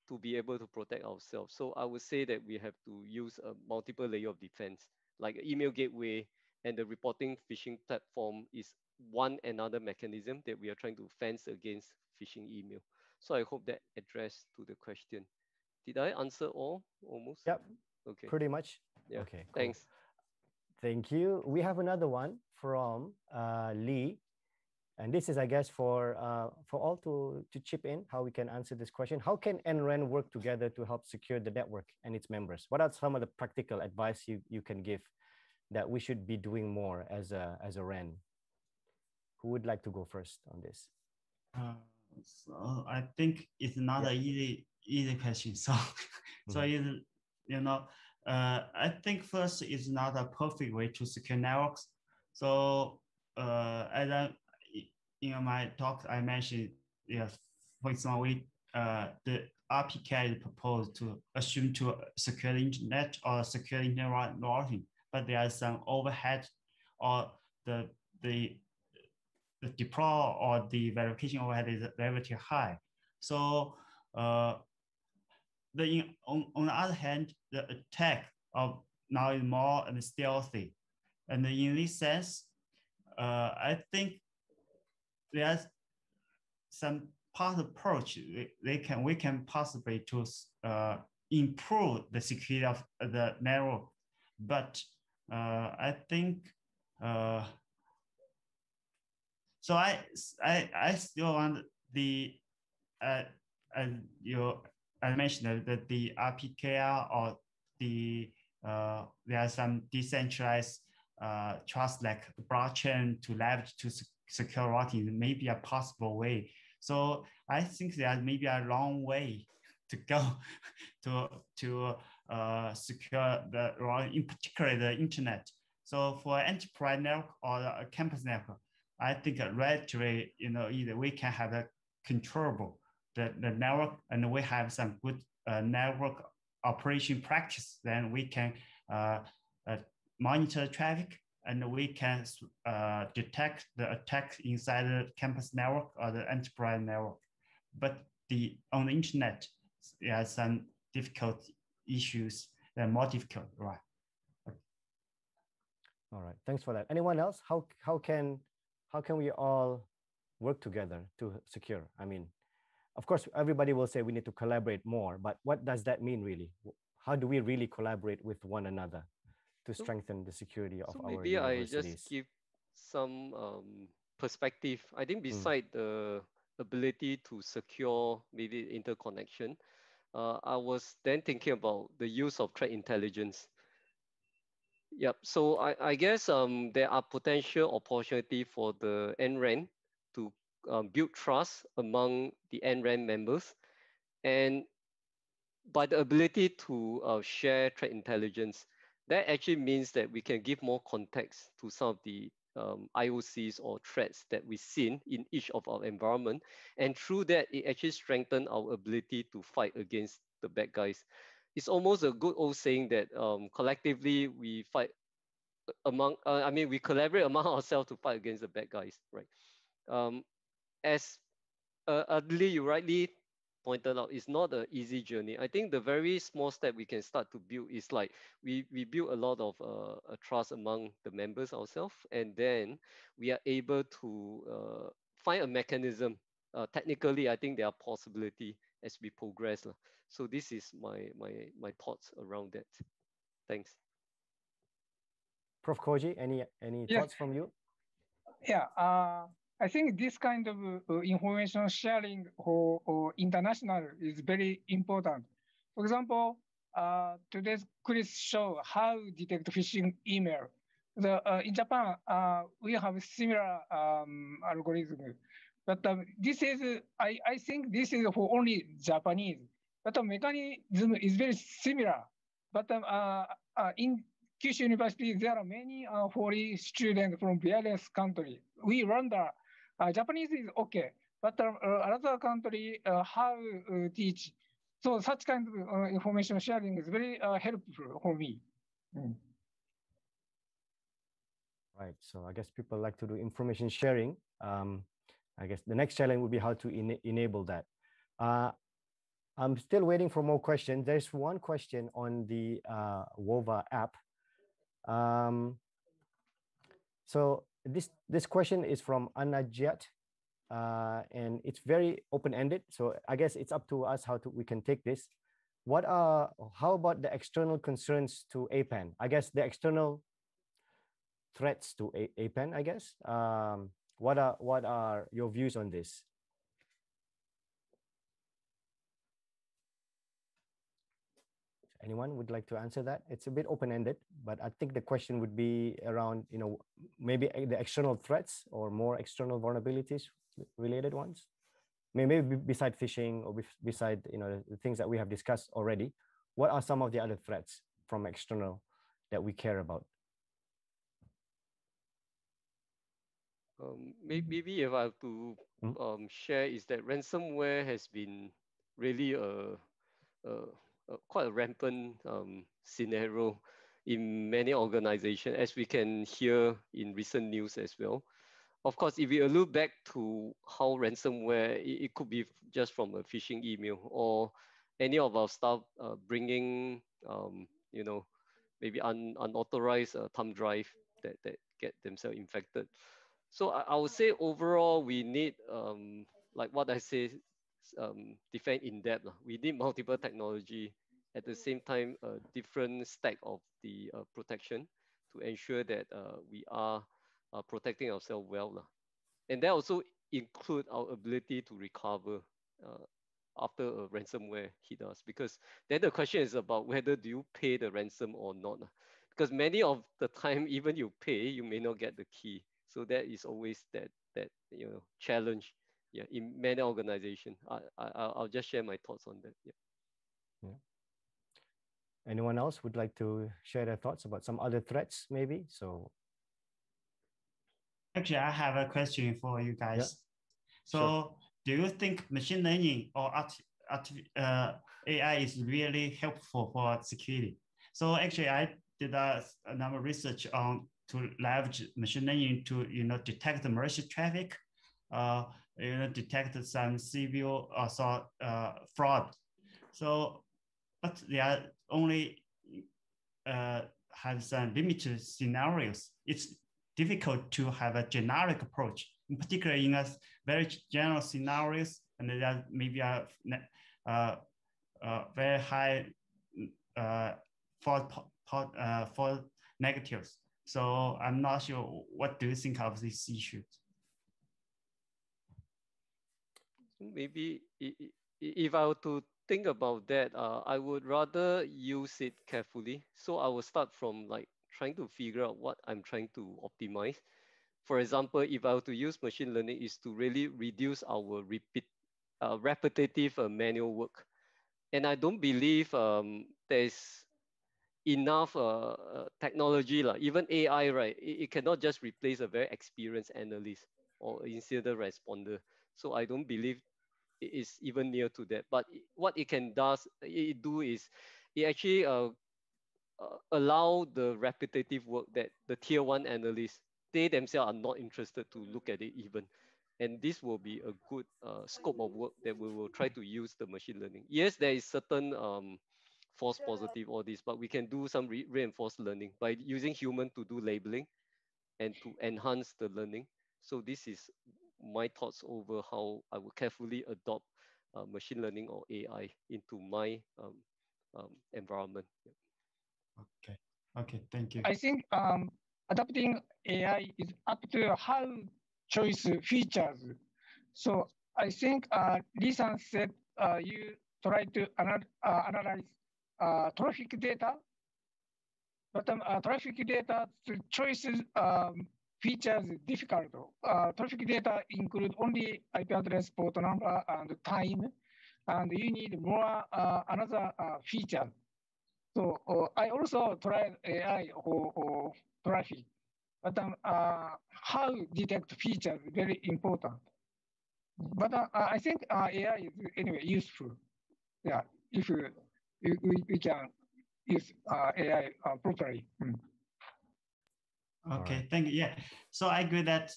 to be able to protect ourselves. So I would say that we have to use a multiple layer of defense, like email gateway, and the reporting phishing platform is one another mechanism that we are trying to fence against phishing email. So I hope that addressed to the question. Did I answer all almost? Yep. Okay. Pretty much. Yeah. Okay. Cool. Thanks. Thank you. We have another one from Lee. And this is, I guess, for all to chip in, how we can answer this question. How can NREN work together to help secure the network and its members? What are some of the practical advice you can give that we should be doing more as a REN? Who would like to go first on this? So I think it's not an easy question. So, so I think first it's not a perfect way to secure networks. So as in my talk, I mentioned, yes, for example, the RPK is proposed to assume to secure the internet or secure internet routing, but there are some overhead or the deploy or the verification overhead is relatively high. So on the other hand, the attack of now is more and stealthy. And in this sense, I think there's some part approach we can possibly to improve the security of the network, but I think so I still want the I mentioned that the RPKR or the there are some decentralized trust like blockchain to leverage to secure routing may be a possible way. So I think there may be a long way to go to secure the routing, in particular the internet. So for enterprise network or a campus network, I think relatively, either we can have a controllable the network and we have some good network operation practice, then we can monitor traffic and we can detect the attack inside the campus network or the enterprise network. But on the internet, there are some difficult issues that are more difficult, right? All right, thanks for that. Anyone else? How can we all work together to secure? I mean, of course, everybody will say we need to collaborate more, but what does that mean really? How do we really collaborate with one another to strengthen the security of our maybe universities? I just give some perspective. I think beside the ability to secure maybe interconnection, I was then thinking about the use of threat intelligence. Yep. So I guess there are potential opportunity for the NREN to build trust among the NREN members, and by the ability to share threat intelligence, that actually means that we can give more context to some of the IOCs or threats that we've seen in each of our environment, and through that, it actually strengthens our ability to fight against the bad guys. It's almost a good old saying that collectively we fight among, we collaborate among ourselves to fight against the bad guys, right? As Adli, you rightly pointed out, it's not an easy journey. I think the very small step we can start to build is like we build a lot of trust among the members ourselves, and then we are able to find a mechanism. Technically, I think there are possibility as we progress. So this is my thoughts around that. Thanks. Prof. Koji, any thoughts from you? Yeah, I think this kind of information sharing for international is very important. For example, today's quiz show how detect phishing email. In Japan, we have similar algorithm, but this is I think this is for only Japanese. But the mechanism is very similar. But in Kyushu University, there are many foreign students from various countries. We wonder, Japanese is okay, but other country how teach. So such kind of information sharing is very helpful for me. Right. So I guess people like to do information sharing. I guess the next challenge would be how to enable that. I'm still waiting for more questions. There's one question on the WOVA app. So this question is from Anajat, and it's very open-ended. So I guess it's up to us we can take this. How about the external concerns to APAN? I guess the external threats to APAN, I guess. What are your views on this? Anyone would like to answer that? It's a bit open-ended, but I think the question would be around, maybe the external threats or more external vulnerabilities related ones. Maybe beside phishing or beside, the things that we have discussed already, what are some of the other threats from external that we care about? Maybe if I have to share is that ransomware has been really quite a rampant scenario in many organizations, as we can hear in recent news as well. Of course, if you look back to how ransomware, it could be just from a phishing email or any of our staff bringing, maybe unauthorized thumb drive that get themselves infected. So I would say overall, we need, like what I say, defend in depth. We need multiple technology at the same time, a different stack of the protection to ensure that we are protecting ourselves well. And that also include our ability to recover after a ransomware hit us, because then the question is about whether do you pay the ransom or not. Because many of the time, even you pay, you may not get the key. So that is always that challenge, in many organizations. I'll just share my thoughts on that. Yeah. Anyone else would like to share their thoughts about some other threats, maybe? So, actually, I have a question for you guys. Yeah. So, Sure. Do you think machine learning or AI is really helpful for security? So, actually, I did a number of research on to leverage machine learning to detect the malicious traffic, detect some civil fraud. So, but they are only have some limited scenarios. It's difficult to have a generic approach, in particular in a very general scenarios, and that maybe a very high for negatives. So I'm not sure. What do you think of these issues? Maybe if I were to think about that, I would rather use it carefully. So I will start from like trying to figure out what I'm trying to optimize. For example, if I were to use machine learning, is to really reduce our repetitive manual work. And I don't believe there's enough technology, even AI, right? It cannot just replace a very experienced analyst or incident responder. So I don't believe it is even near to that. But what it do is it actually allow the repetitive work that the tier one analysts, they themselves are not interested to look at it even. And this will be a good scope of work that we will try to use the machine learning. Yes, there is certain false positive, all this, but we can do some reinforced learning by using human to do labeling and to enhance the learning. So this is my thoughts over how I would carefully adopt machine learning or AI into my environment. Okay, thank you. I think adapting AI is up to how choice features. So I think Lee-san said you try to analyze traffic data, but traffic data choices features difficult. Traffic data include only IP address, port number, and time, and you need more another feature. So I also tried AI for traffic, but how detect features is very important. But I think AI is anyway useful. Yeah, if we can use AI properly. Okay, Right. thank you. Yeah, so I agree that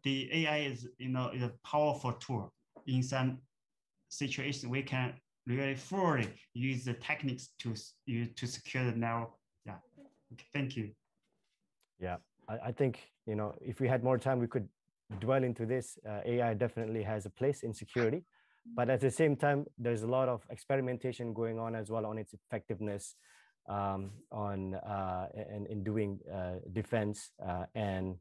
the AI is is a powerful tool. In some situation, we can really fully use the techniques to secure the network. Yeah. Okay, thank you. Yeah. I think, you know, if we had more time, we could dwell into this. AI definitely has a place in security, but at the same time, there's a lot of experimentation going on as well on its effectiveness in doing defense and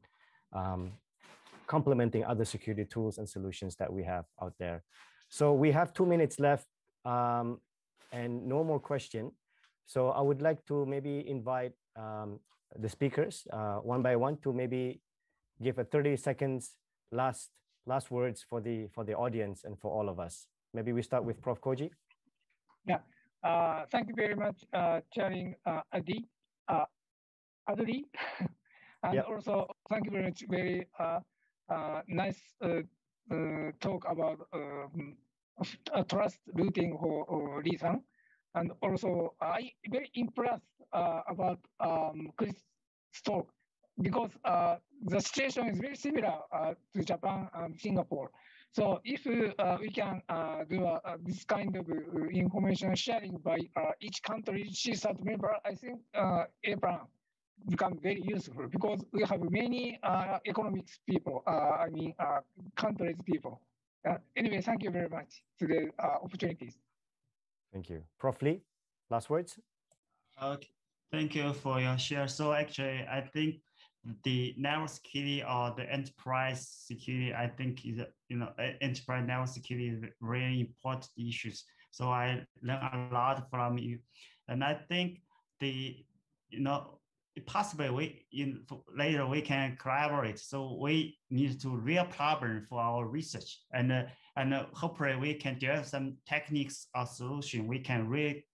complementing other security tools and solutions that we have out there. So we have 2 minutes left and no more question. So I would like to maybe invite the speakers one by one to maybe give a 30 seconds last words for the audience and for all of us. Maybe we start with Prof. Koji. Yeah, thank you very much, Chairing Adli. And yep. Also, thank you very much. Very nice talk about trust routing for Lee-san. And also, I very impressed about Chris' talk because the situation is very similar to Japan and Singapore. So if we can do this kind of information sharing by each country, CSAT member, I think APAN become very useful because we have many economics people, countries people. Anyway, thank you very much for the opportunities. Thank you. Prof. Lee, last words? Okay. Thank you for your share. So actually, I think the network security or the enterprise security, I think is, enterprise network security is really important issues. So I learned a lot from you. And I think possibly later we can collaborate. So we need to real problem for our research and hopefully we can develop some techniques or solution we can really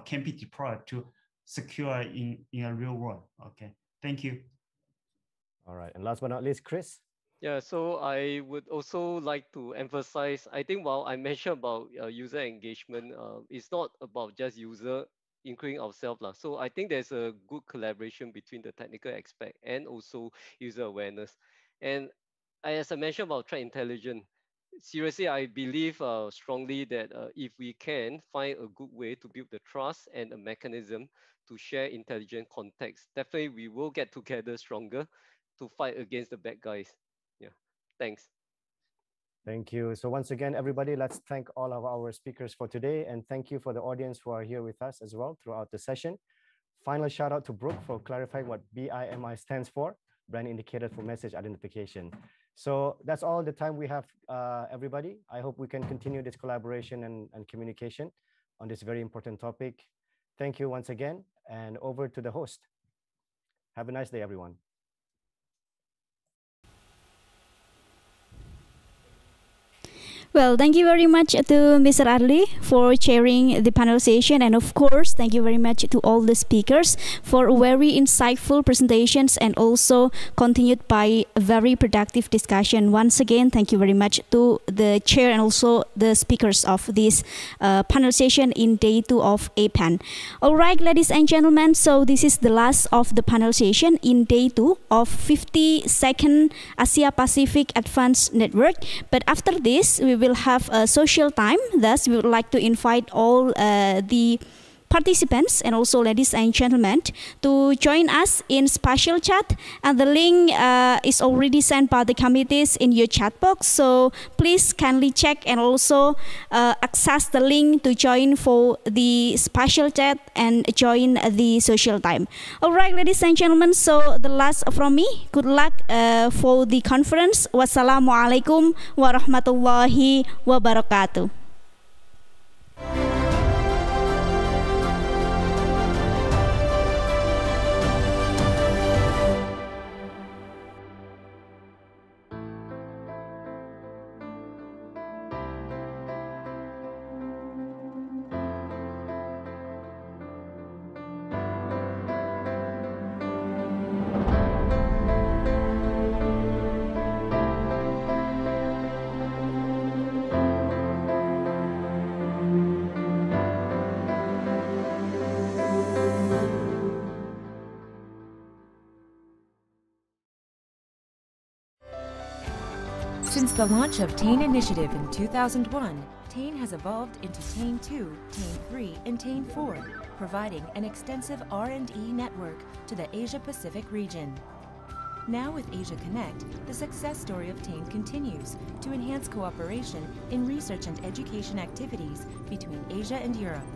can be deployed to secure in a real world. Okay, thank you. All right, and last but not least, Chris. Yeah, so I would also like to emphasize, I think while I mentioned about user engagement, it's not about just user, including ourselves. So I think there's a good collaboration between the technical aspect and also user awareness. And as I mentioned about threat intelligence, seriously, I believe strongly that if we can find a good way to build the trust and a mechanism to share intelligent context, definitely we will get together stronger to fight against the bad guys. Yeah, thanks. Thank you. So once again, everybody, let's thank all of our speakers for today. And thank you for the audience who are here with us as well throughout the session. Final shout out to Brooke for clarifying what BIMI stands for, Brand Indicator for Message Identification. So that's all the time we have, everybody. I hope we can continue this collaboration and communication on this very important topic. Thank you once again, and over to the host. Have a nice day, everyone. Well, thank you very much to Mr. Adli for chairing the panel session. And of course, thank you very much to all the speakers for very insightful presentations and also continued by a very productive discussion. Once again, thank you very much to the chair and also the speakers of this panel session in day 2 of APAN. All right, ladies and gentlemen, so this is the last of the panel session in day 2 of 52nd Asia Pacific Advanced Network. But after this, we will have a social time. Thus, we would like to invite all the participants and also ladies and gentlemen to join us in special chat, and the link is already sent by the committees in your chat box, so please kindly check and also access the link to join for the special chat and join the social time. All right, ladies and gentlemen, so the last from me, good luck for the conference. Wassalamualaikum warahmatullahi wabarakatuh. Since the launch of TAIN Initiative in 2001, TAIN has evolved into TAIN 2, TAIN 3, and TAIN 4, providing an extensive R&E network to the Asia-Pacific region. Now with Asia Connect, the success story of TANE continues to enhance cooperation in research and education activities between Asia and Europe.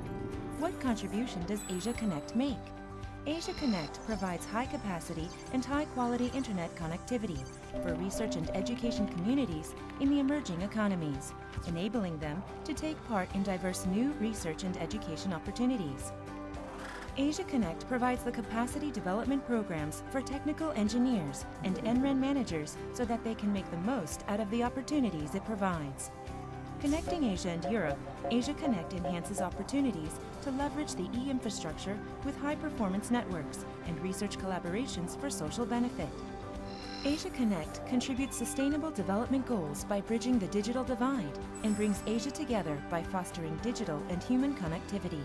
What contribution does Asia Connect make? Asia Connect provides high-capacity and high-quality internet connectivity for research and education communities in the emerging economies, enabling them to take part in diverse new research and education opportunities. Asia Connect provides the capacity development programs for technical engineers and NREN managers so that they can make the most out of the opportunities it provides. Connecting Asia and Europe, Asia Connect enhances opportunities to leverage the e-infrastructure with high-performance networks and research collaborations for social benefit. Asia Connect contributes sustainable development goals by bridging the digital divide and brings Asia together by fostering digital and human connectivity.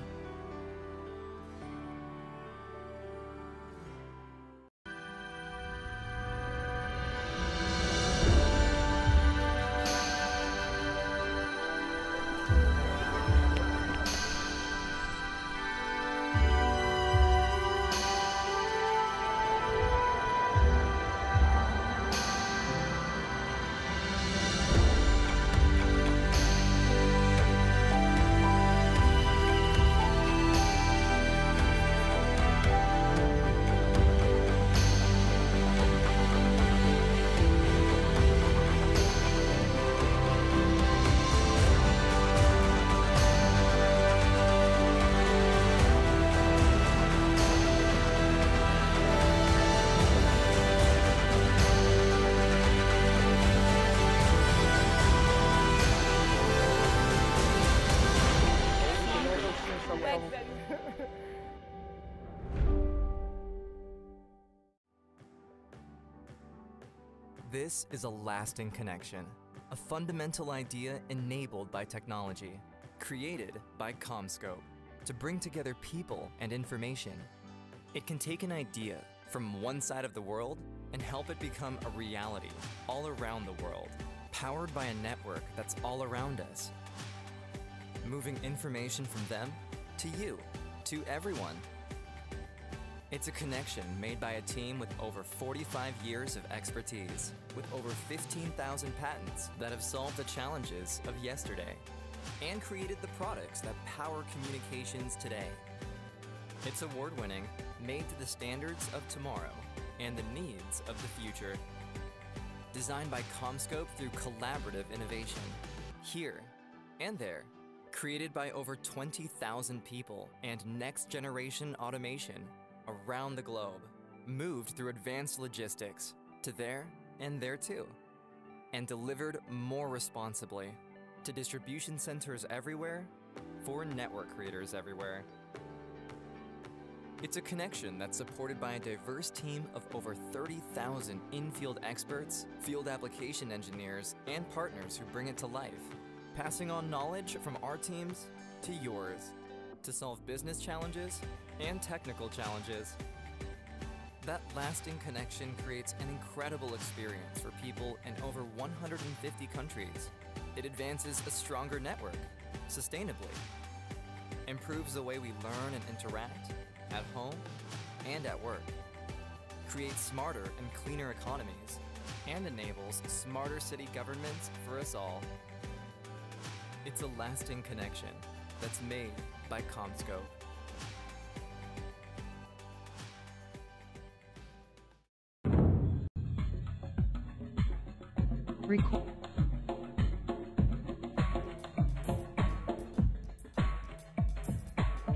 This is a lasting connection, a fundamental idea enabled by technology, created by CommScope to bring together people and information. It can take an idea from one side of the world and help it become a reality all around the world, powered by a network that's all around us, moving information from them to you, to everyone. It's a connection made by a team with over 45 years of expertise, with over 15,000 patents that have solved the challenges of yesterday and created the products that power communications today. It's award-winning, made to the standards of tomorrow and the needs of the future. Designed by CommScope through collaborative innovation, here and there. Created by over 20,000 people and next-generation automation around the globe, moved through advanced logistics to there and there too, and delivered more responsibly to distribution centers everywhere for network creators everywhere. It's a connection that's supported by a diverse team of over 30,000 in-field experts, field application engineers, and partners who bring it to life, passing on knowledge from our teams to yours to solve business challenges and technical challenges. That lasting connection creates an incredible experience for people in over 150 countries. It advances a stronger network, sustainably, improves the way we learn and interact at home and at work, creates smarter and cleaner economies, and enables smarter city governments for us all. It's a lasting connection that's made by CommScope.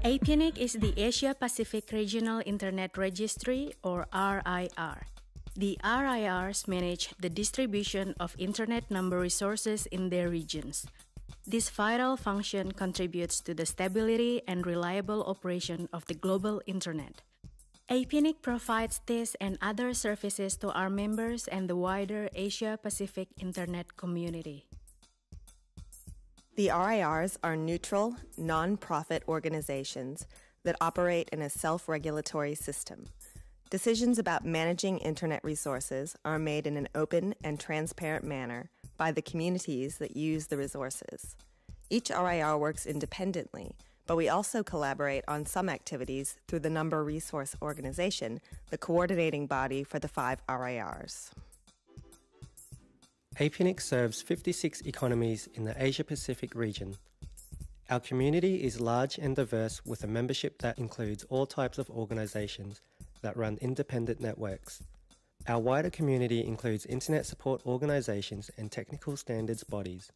APANIC is the Asia-Pacific Regional Internet Registry, or RIR. The RIRs manage the distribution of Internet number resources in their regions. This vital function contributes to the stability and reliable operation of the global Internet. APANIC provides this and other services to our members and the wider Asia-Pacific Internet community. The RIRs are neutral, non-profit organizations that operate in a self-regulatory system. Decisions about managing Internet resources are made in an open and transparent manner by the communities that use the resources. Each RIR works independently, but we also collaborate on some activities through the Number Resource Organization, the coordinating body for the 5 RIRs. APANIC serves 56 economies in the Asia-Pacific region. Our community is large and diverse with a membership that includes all types of organizations that run independent networks. Our wider community includes internet support organizations and technical standards bodies.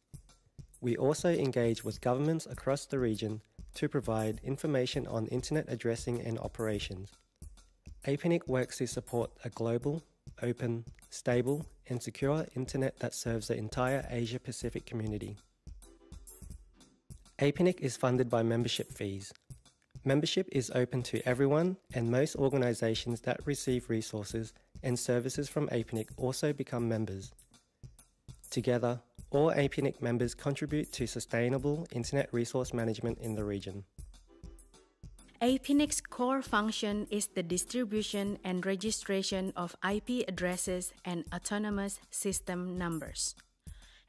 We also engage with governments across the region to provide information on internet addressing and operations. APANIC works to support a global, open, stable, and secure internet that serves the entire Asia-Pacific community. APANIC is funded by membership fees. Membership is open to everyone, and most organizations that receive resources and services from APANIC also become members. Together, all APANIC members contribute to sustainable internet resource management in the region. APANIC's core function is the distribution and registration of IP addresses and autonomous system numbers.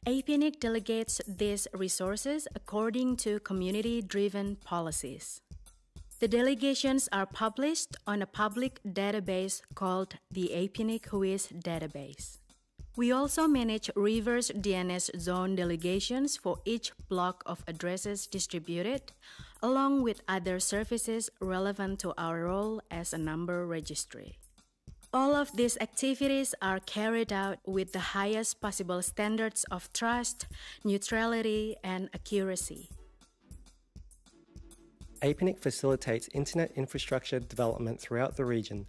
APANIC delegates these resources according to community-driven policies. The delegations are published on a public database called the APANIC WHOIS database. We also manage reverse DNS zone delegations for each block of addresses distributed, along with other services relevant to our role as a number registry. All of these activities are carried out with the highest possible standards of trust, neutrality, and accuracy. APANIC facilitates internet infrastructure development throughout the region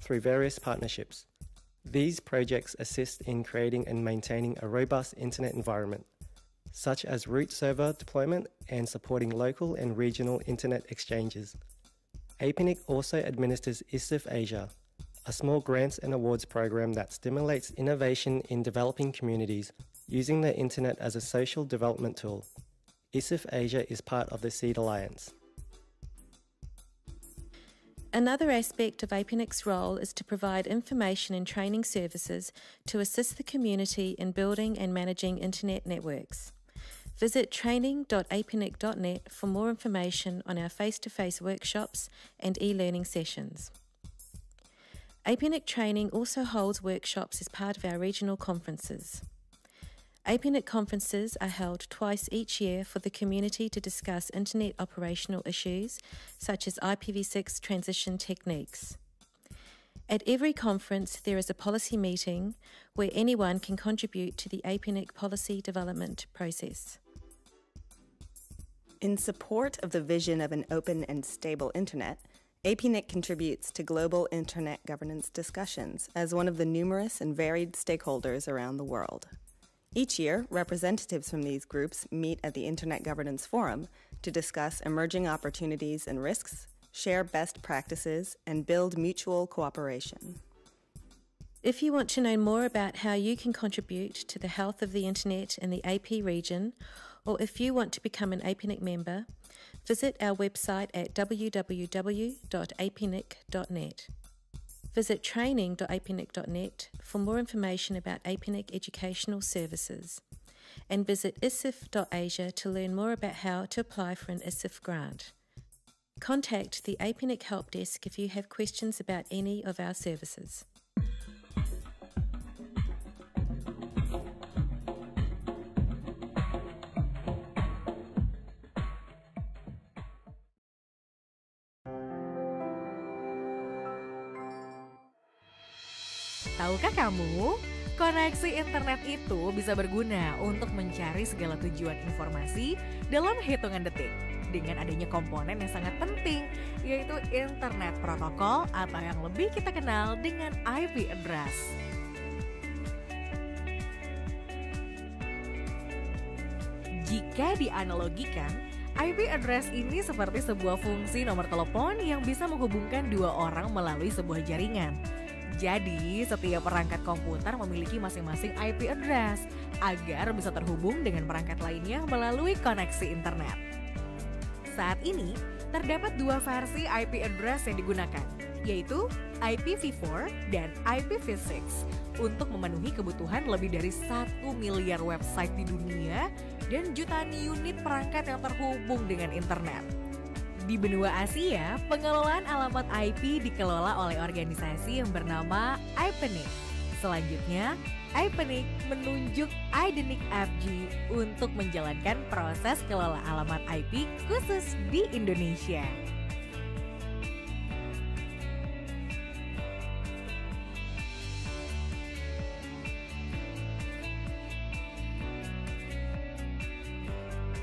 through various partnerships. These projects assist in creating and maintaining a robust internet environment, such as root server deployment and supporting local and regional internet exchanges. APANIC also administers ISIF Asia, a small grants and awards program that stimulates innovation in developing communities using the internet as a social development tool. ISIF Asia is part of the SEED Alliance. Another aspect of APANIC's role is to provide information and training services to assist the community in building and managing internet networks. Visit training.apanic.net for more information on our face-to-face workshops and e-learning sessions. APANIC Training also holds workshops as part of our regional conferences. APANIC conferences are held twice each year for the community to discuss internet operational issues such as IPv6 transition techniques. At every conference, there is a policy meeting where anyone can contribute to the APANIC policy development process. In support of the vision of an open and stable internet, APANIC contributes to global internet governance discussions as one of the numerous and varied stakeholders around the world. Each year, representatives from these groups meet at the Internet Governance Forum to discuss emerging opportunities and risks, share best practices, and build mutual cooperation. If you want to know more about how you can contribute to the health of the Internet in the AP region, or if you want to become an APANIC member, visit our website at www.apanic.net. Visit training.apanic.net for more information about APANIC educational services, and visit isif.asia to learn more about how to apply for an ISIF grant. Contact the APANIC Help Desk if you have questions about any of our services. Tahukah kamu, koneksi internet itu bisa berguna untuk mencari segala tujuan informasi dalam hitungan detik dengan adanya komponen yang sangat penting, yaitu internet protokol atau yang lebih kita kenal dengan IP address. Jika dianalogikan, IP address ini seperti sebuah fungsi nomor telepon yang bisa menghubungkan dua orang melalui sebuah jaringan. Jadi, setiap perangkat komputer memiliki masing-masing IP address agar bisa terhubung dengan perangkat lainnya melalui koneksi internet. Saat ini, terdapat dua versi IP address yang digunakan, yaitu IPv4 dan IPv6 untuk memenuhi kebutuhan lebih dari 1 miliar website di dunia dan jutaan unit perangkat yang terhubung dengan internet. Di benua Asia, pengelolaan alamat IP dikelola oleh organisasi yang bernama APAN. Selanjutnya, APAN menunjuk Idenic FG untuk menjalankan proses kelola alamat IP khusus di Indonesia.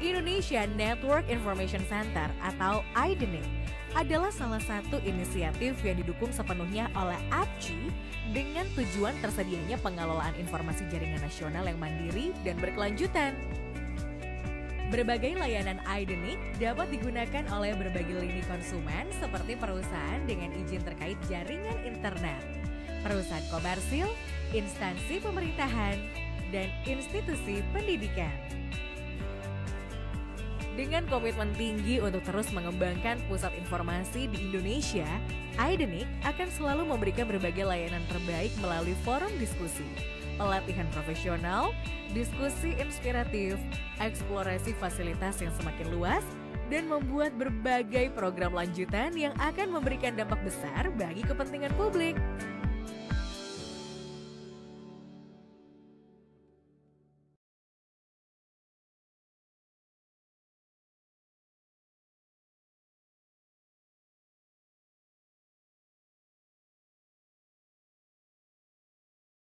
Indonesia Network Information Center atau IDNIC adalah salah satu inisiatif yang didukung sepenuhnya oleh APG dengan tujuan tersedianya pengelolaan informasi jaringan nasional yang mandiri dan berkelanjutan. Berbagai layanan IDNIC dapat digunakan oleh berbagai lini konsumen seperti perusahaan dengan izin terkait jaringan internet, perusahaan komersil, instansi pemerintahan, dan institusi pendidikan. Dengan komitmen tinggi untuk terus mengembangkan pusat informasi di Indonesia, IDNIC akan selalu memberikan berbagai layanan terbaik melalui forum diskusi, pelatihan profesional, diskusi inspiratif, eksplorasi fasilitas yang semakin luas, dan membuat berbagai program lanjutan yang akan memberikan dampak besar bagi kepentingan publik.